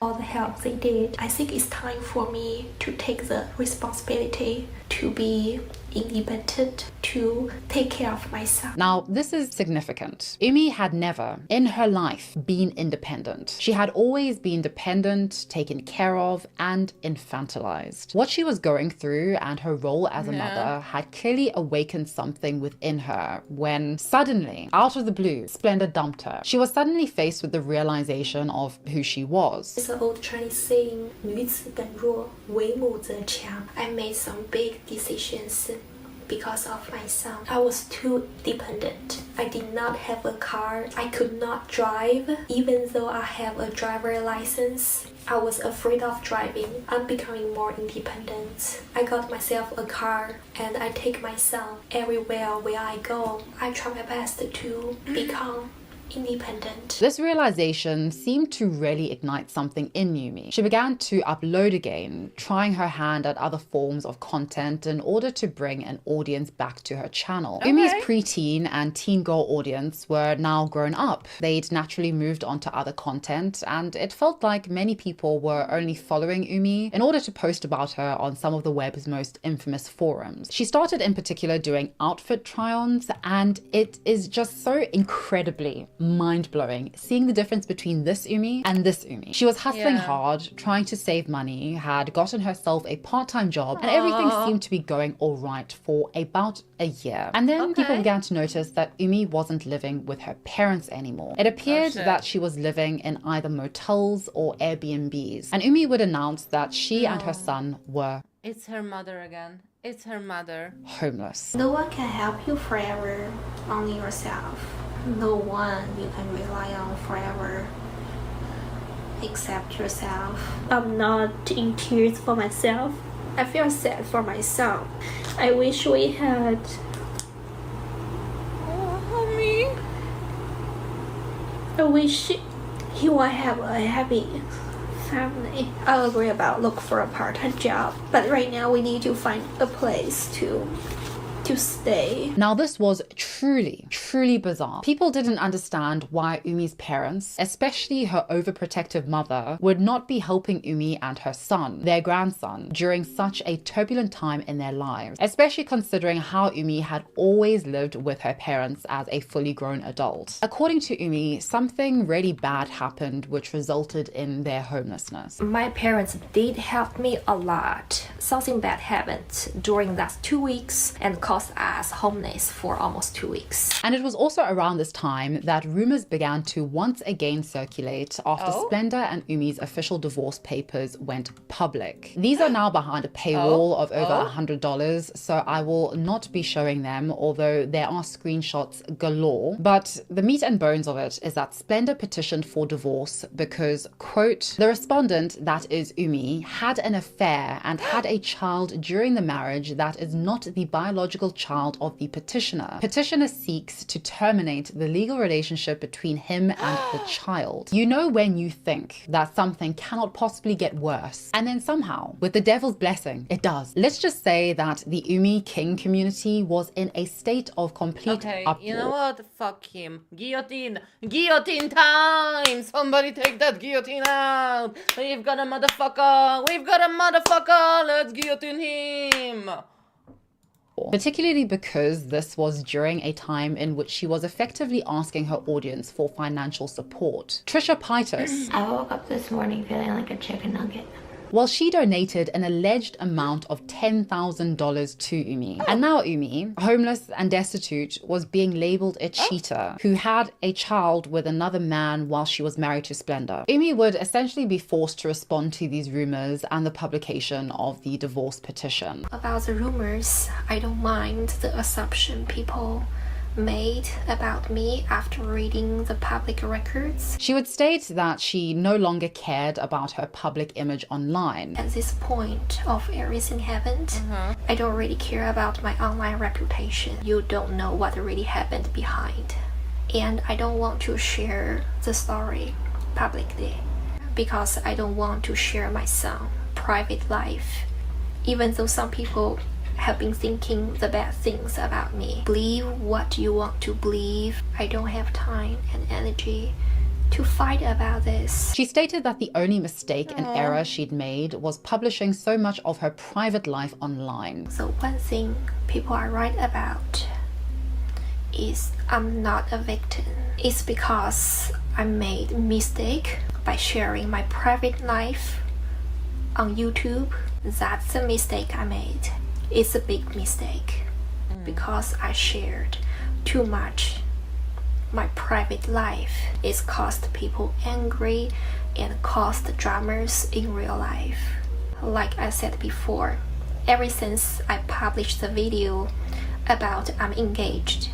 All the help they did. I think it's time for me to take the responsibility to be independent, to take care of myself. Now, this is significant. Umi had never in her life been independent. She had always been dependent, taken care of, and infantilized. What she was going through and her role as a mother had clearly awakened something within her when suddenly, out of the blue, Splendor dumped her. She was suddenly faced with the realization of who she was. It's an old Chinese saying, 女子本弱，为母则强. I made some big decisions because of my son. I was too dependent. I did not have a car. I could not drive. Even though I have a driver license, I was afraid of driving. I'm becoming more independent. I got myself a car and I take my son everywhere where I go. I try my best to become independent. This realization seemed to really ignite something in Umi. She began to upload again, trying her hand at other forms of content in order to bring an audience back to her channel. Umi's preteen and teen girl audience were now grown up. They'd naturally moved on to other content, and it felt like many people were only following Umi in order to post about her on some of the web's most infamous forums. She started in particular doing outfit try-ons, and it is just so incredibly mind-blowing seeing the difference between this Umi and this Umi. She was hustling hard, trying to save money, had gotten herself a part-time job, and everything seemed to be going all right for about a year. And then people began to notice that Umi wasn't living with her parents anymore. It appeared that she was living in either motels or Airbnbs, and Umi would announce that she and her son were It's her mother again. It's her mother. Homeless. No one can help you forever, only yourself. No one you can rely on forever except yourself. I'm not in tears for myself. I feel sad for my son. I wish we had I wish he would have a happy family. I'll agree about look for a part-time job, but right now we need to find a place to stay. Now this was truly bizarre. People didn't understand why Umi's parents, especially her overprotective mother, would not be helping Umi and her son, their grandson, during such a turbulent time in their lives, especially considering how Umi had always lived with her parents as a fully grown adult. According to Umi, something really bad happened which resulted in their homelessness. My parents did help me a lot. Something bad happened during that 2 weeks and caused us homeless for almost 2 weeks. And it was also around this time that rumors began to once again circulate after Splendor and Umi's official divorce papers went public. These are now behind a paywall of over $100, so I will not be showing them, although there are screenshots galore. But the meat and bones of it is that Splendor petitioned for divorce because, quote, the respondent, that is Umi, had an affair and had a child during the marriage that is not the biological child of the petitioner. Petitioner seeks to terminate the legal relationship between him and the child. You know when you think that something cannot possibly get worse, and then somehow, with the devil's blessing, it does. Let's just say that the Umi King community was in a state of complete uproar. You know what? Fuck him. Guillotine. Guillotine time! Somebody take that guillotine out! We've got a motherfucker! We've got a motherfucker! Let's guillotine him! Particularly because this was during a time in which she was effectively asking her audience for financial support. Trisha Paytas. I woke up this morning feeling like a chicken nugget. Well, she donated an alleged amount of $10,000 to Umi. And now Umi, homeless and destitute, was being labeled a cheater who had a child with another man while she was married to Splendor. Umi would essentially be forced to respond to these rumors and the publication of the divorce petition. About the rumors, I don't mind the assumption people made about me after reading the public records. She would state that she no longer cared about her public image online. At this point of everything happened, I don't really care about my online reputation. You don't know what really happened behind. And I don't want to share the story publicly because I don't want to share my son's private life. Even though some people have been thinking the bad things about me. Believe what you want to believe. I don't have time and energy to fight about this. She stated that the only mistake and error she'd made was publishing so much of her private life online. So one thing people are right about is I'm not a victim. It's because I made a mistake by sharing my private life on YouTube. That's the mistake I made. It's a big mistake because I shared too much. My private life is caused people angry and caused dramas in real life. Like I said before, ever since I published the video about I'm engaged,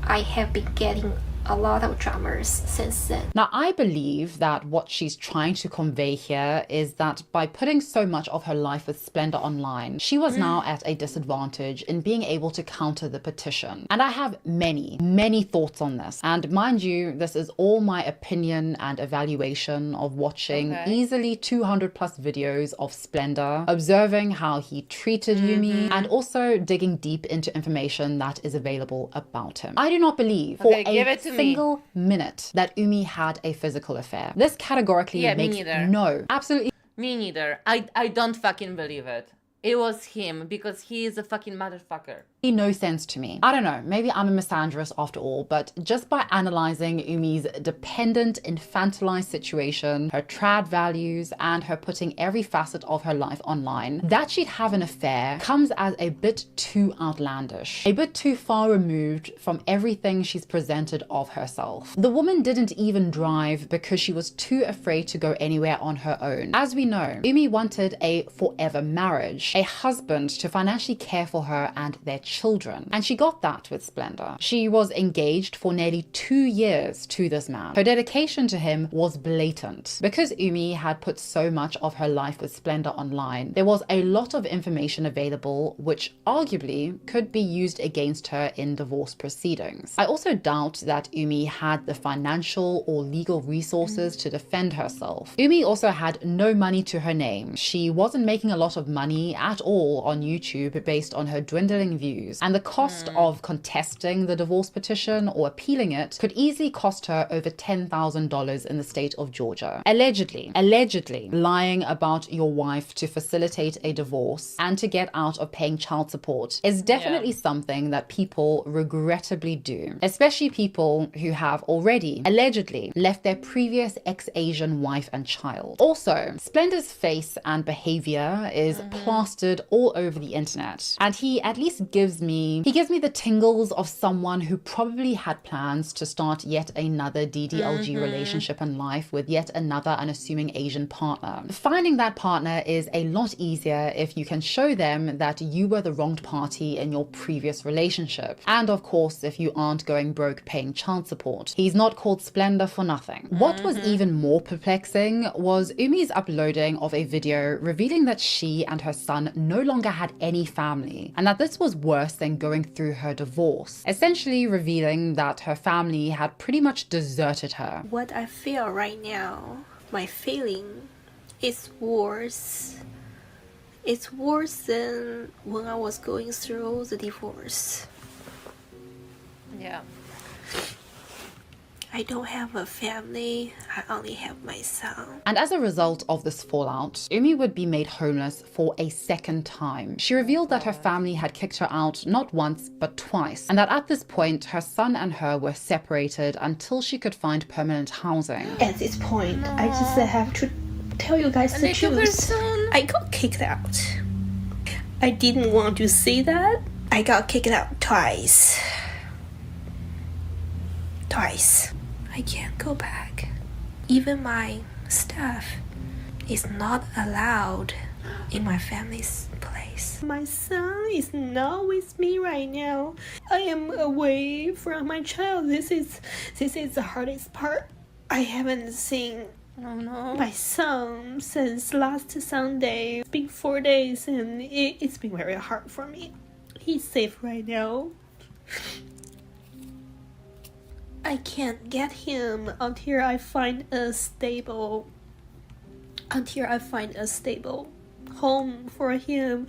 I have been getting a lot of dramas since then. Now, I believe that what she's trying to convey here is that by putting so much of her life with Splendor online, she was now at a disadvantage in being able to counter the petition. And I have many thoughts on this. And mind you, this is all my opinion and evaluation of watching easily 200 plus videos of Splendor, observing how he treated Umi, and also digging deep into information that is available about him. I do not believe for a single minute that Umi had a physical affair. This categorically makes absolutely me neither. I don't fucking believe it. It was him because he is a fucking motherfucker. No sense to me. I don't know, maybe I'm a misandrist after all, but just by analyzing Umi's dependent, infantilized situation, her trad values, and her putting every facet of her life online, that she'd have an affair comes as a bit too outlandish, a bit too far removed from everything she's presented of herself. The woman didn't even drive because she was too afraid to go anywhere on her own. As we know, Umi wanted a forever marriage. much, a husband to financially care for her and their children. And she got that with Splendor. She was engaged for nearly 2 years to this man. Her dedication to him was blatant. Because Umi had put so much of her life with Splendor online, there was a lot of information available which arguably could be used against her in divorce proceedings. I also doubt that Umi had the financial or legal resources to defend herself. Umi also had no money to her name. She wasn't making a lot of money at all on YouTube based on her dwindling views, and the cost of contesting the divorce petition or appealing it could easily cost her over $10,000 in the state of Georgia. Allegedly lying about your wife to facilitate a divorce and to get out of paying child support is definitely something that people regrettably do, especially people who have already allegedly left their previous ex-Asian wife and child. Also, Splendor's face and behavior is plastered all over the internet, and he at least gives me the tingles of someone who probably had plans to start yet another DDLG relationship in life with yet another unassuming Asian partner. Finding that partner is a lot easier if you can show them that you were the wronged party in your previous relationship, and of course if you aren't going broke paying child support. He's not called Splendor for nothing. What was even more perplexing was Umi's uploading of a video revealing that she and her son no longer had any family, and that this was worse than going through her divorce, essentially revealing that her family had pretty much deserted her. What I feel right now, my feeling is worse. It's worse than when I was going through the divorce. Yeah. I don't have a family, I only have my son. And as a result of this fallout, Umi would be made homeless for a second time. She revealed that her family had kicked her out not once, but twice, and that at this point, her son and her were separated until she could find permanent housing. At this point, I just have to tell you guys the truth. I got kicked out. I didn't want to say that. I got kicked out twice. I can't go back. Even my stuff is not allowed in my family's place. My son is not with me right now. I am away from my child. This is the hardest part. I haven't seen my son since last Sunday. It's been 4 days and it's been very hard for me. He's safe right now. I can't get him until I find a stable home for him.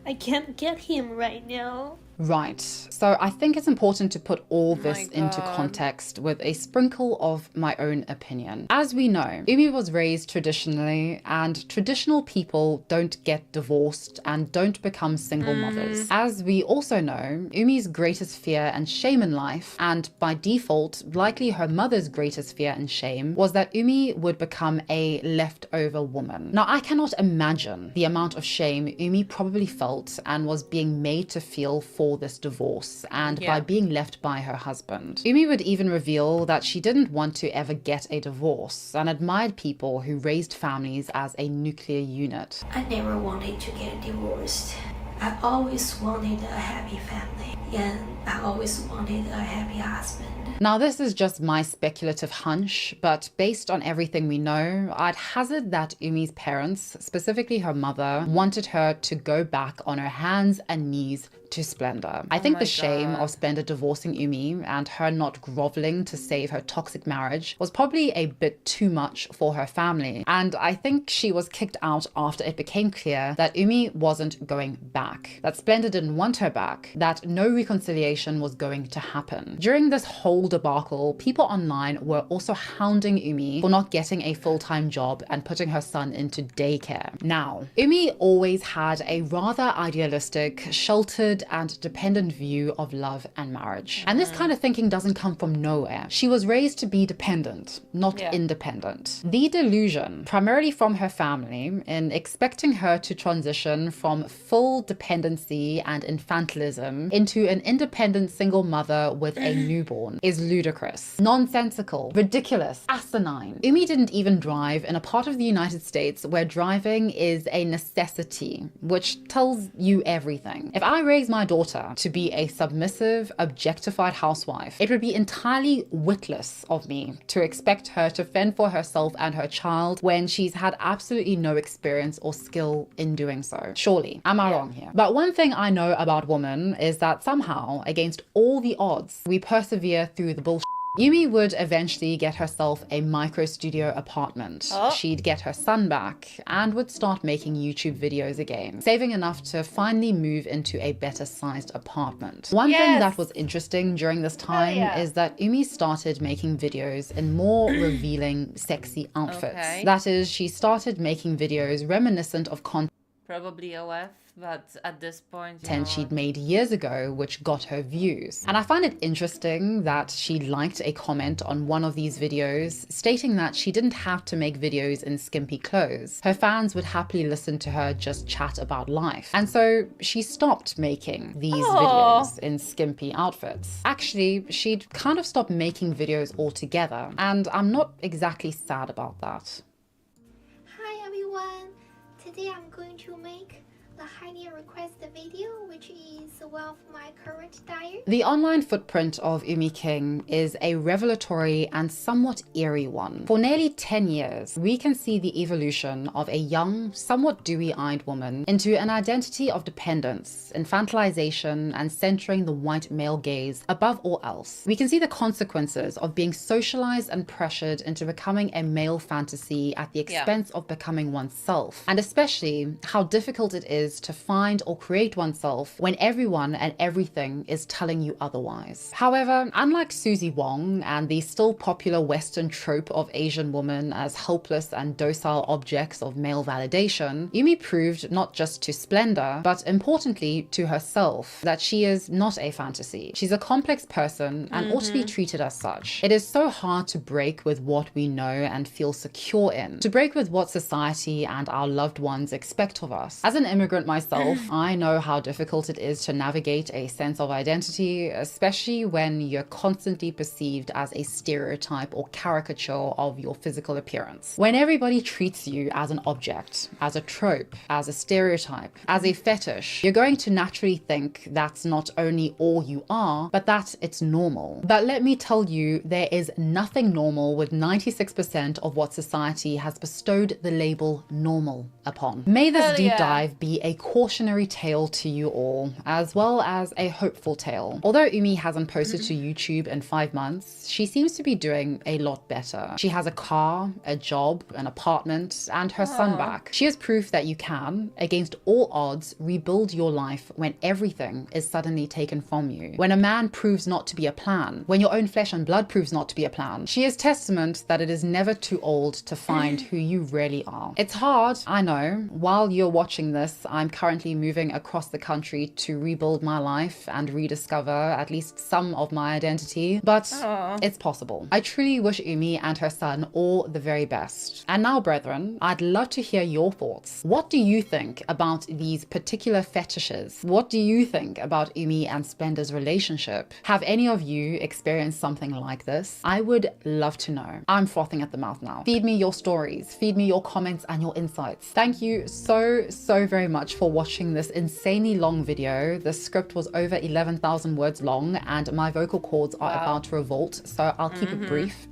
I can't get him right now. Right. So I think it's important to put all this into context with a sprinkle of my own opinion. As we know, Umi was raised traditionally, and traditional people don't get divorced and don't become single mothers. As we also know, Umi's greatest fear and shame in life, and by default, likely her mother's greatest fear and shame, was that Umi would become a leftover woman. Now, I cannot imagine the amount of shame Umi probably felt and was being made to feel for this divorce and by being left by her husband. Umi would even reveal that she didn't want to ever get a divorce and admired people who raised families as a nuclear unit. I never wanted to get divorced. I always wanted a happy family, and I always wanted a happy husband. Now, this is just my speculative hunch, but based on everything we know, I'd hazard that Umi's parents, specifically her mother, wanted her to go back on her hands and knees to Splendor. I think the shame of Splendor divorcing Umi and her not groveling to save her toxic marriage was probably a bit too much for her family. And I think she was kicked out after it became clear that Umi wasn't going back, that Splendor didn't want her back, that no reconciliation was going to happen. During this whole debacle, people online were also hounding Umi for not getting a full-time job and putting her son into daycare. Now, Umi always had a rather idealistic, sheltered, rigid and dependent view of love and marriage. And this kind of thinking doesn't come from nowhere. She was raised to be dependent, not independent. The delusion, primarily from her family, in expecting her to transition from full dependency and infantilism into an independent single mother with a newborn, is ludicrous, nonsensical, ridiculous, asinine. Umi didn't even drive in a part of the United States where driving is a necessity, which tells you everything. If I raise my daughter to be a submissive, objectified housewife, it would be entirely witless of me to expect her to fend for herself and her child when she's had absolutely no experience or skill in doing so. Surely, am I wrong here? But one thing I know about women is that somehow, against all the odds, we persevere through the bullshit. Umi would eventually get herself a micro studio apartment. She'd get her son back and would start making YouTube videos again, saving enough to finally move into a better sized apartment. One thing that was interesting during this time is that Umi started making videos in more revealing, sexy outfits. That is, she started making videos reminiscent of Probably OF, but at this point, she'd made years ago, which got her views. And I find it interesting that she liked a comment on one of these videos stating that she didn't have to make videos in skimpy clothes. Her fans would happily listen to her just chat about life. And so she stopped making these videos in skimpy outfits. Actually, she'd kind of stopped making videos altogether. And I'm not exactly sad about that. Hi everyone! Today I'm going to make the highly requested video, which is one of my current diet. The online footprint of Umi King is a revelatory and somewhat eerie one. For nearly 10 years, we can see the evolution of a young, somewhat dewy-eyed woman into an identity of dependence, infantilization, and centering the white male gaze above all else. We can see the consequences of being socialized and pressured into becoming a male fantasy at the expense of becoming oneself, and especially how difficult it is to find or create oneself when everyone and everything is telling you otherwise. However, unlike Susie Wong and the still popular Western trope of Asian women as helpless and docile objects of male validation, Umi proved not just to Splendor, but importantly to herself, that she is not a fantasy. She's a complex person and ought to be treated as such. It is so hard to break with what we know and feel secure in, to break with what society and our loved ones expect of us. As an immigrant myself, I know how difficult it is to navigate a sense of identity, especially when you're constantly perceived as a stereotype or caricature of your physical appearance. When everybody treats you as an object, as a trope, as a stereotype, as a fetish, you're going to naturally think that's not only all you are, but that it's normal. But let me tell you, there is nothing normal with 96% of what society has bestowed the label normal upon. May this deep dive be a cautionary tale to you all, as well as a hopeful tale. Although Umi hasn't posted to YouTube in 5 months, she seems to be doing a lot better. She has a car, a job, an apartment, and her son back. She is proof that you can, against all odds, rebuild your life when everything is suddenly taken from you. When a man proves not to be a plan, when your own flesh and blood proves not to be a plan. She is testament that it is never too old to find who you really are. It's hard, I know. While you're watching this, I'm currently moving across the country to rebuild my life and rediscover at least some of my identity, but it's possible. I truly wish Umi and her son all the very best. And now, brethren, I'd love to hear your thoughts. What do you think about these particular fetishes? What do you think about Umi and Splendor's relationship? Have any of you experienced something like this? I would love to know. I'm frothing at the mouth now. Feed me your stories, feed me your comments and your insights. Thank you so very much for watching this insanely long video. The script was over 11,000 words long and my vocal cords are about to revolt, so I'll keep it brief.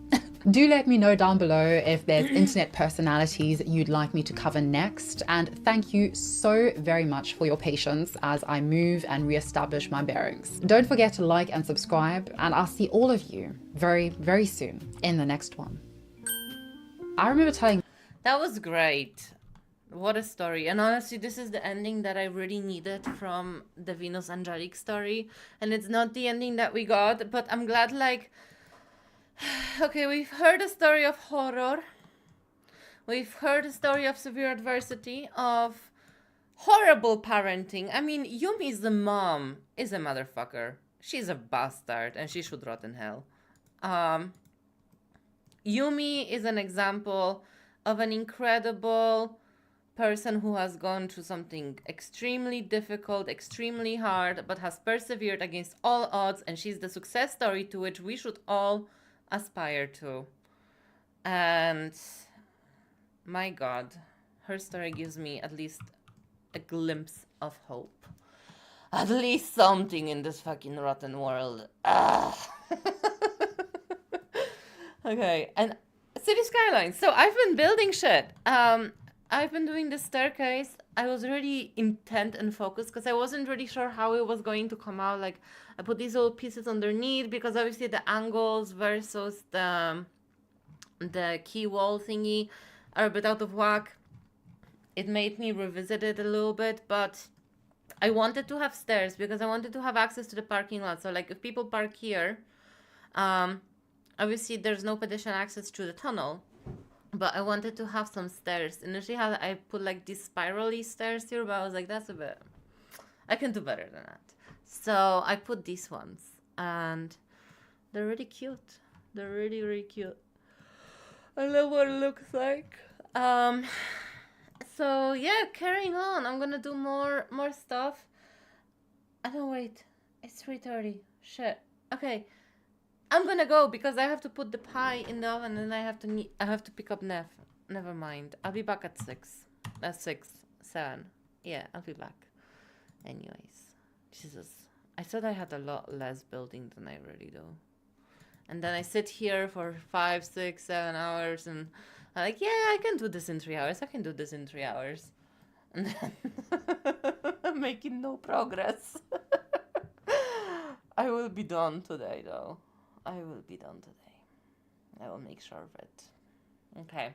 Do let me know down below if there's internet personalities you'd like me to cover next, and thank you so very much for your patience as I move and reestablish my bearings. Don't forget to like and subscribe, and I'll see all of you very soon in the next one. I remember telling... That was great. What a story. And honestly, this is the ending that I really needed from the Venus Angelique story, and it's not the ending that we got, but I'm glad, like... Okay, we've heard a story of horror. We've heard a story of severe adversity, of Horrible parenting. I mean, Yumi's the mom is a motherfucker. She's a bastard and she should rot in hell. Yumi is an example of an incredible person who has gone through something extremely difficult, extremely hard, but has persevered against all odds, and she's the success story to which we should all aspire to. And my God, her story gives me at least a glimpse of hope. At least something in this fucking rotten world. Okay, and Cities Skylines. So I've been building shit. I've been doing the staircase. I was really intent and focused because I wasn't really sure how it was going to come out. Like, I put these little pieces underneath because obviously the angles versus the key wall thingy are a bit out of whack. It made me revisit it a little bit, but I wanted to have stairs because I wanted to have access to the parking lot. So like if people park here, obviously there's no pedestrian access to the tunnel, but I wanted to have some stairs. Initially I put like these spirally stairs here, but I was like, that's a bit, I can do better than that. So I put these ones and they're really cute. They're really, really cute. I love what it looks like. So yeah, carrying on. I'm gonna do more stuff. I don't wait. It's 3:30. Shit. Okay. I'm gonna go because I have to put the pie in the oven and I have to pick up Nev. Never mind. I'll be back at 6. At 6, 7. Yeah, I'll be back. Anyways. Jesus. I thought I had a lot less building than I really do. And then I sit here for 5, 6, 7 hours and I'm like, yeah, I can do this in 3 hours. I can do this in 3 hours. And then I'm making no progress. I will be done today, though. I will be done today. I will make sure of it. Okay.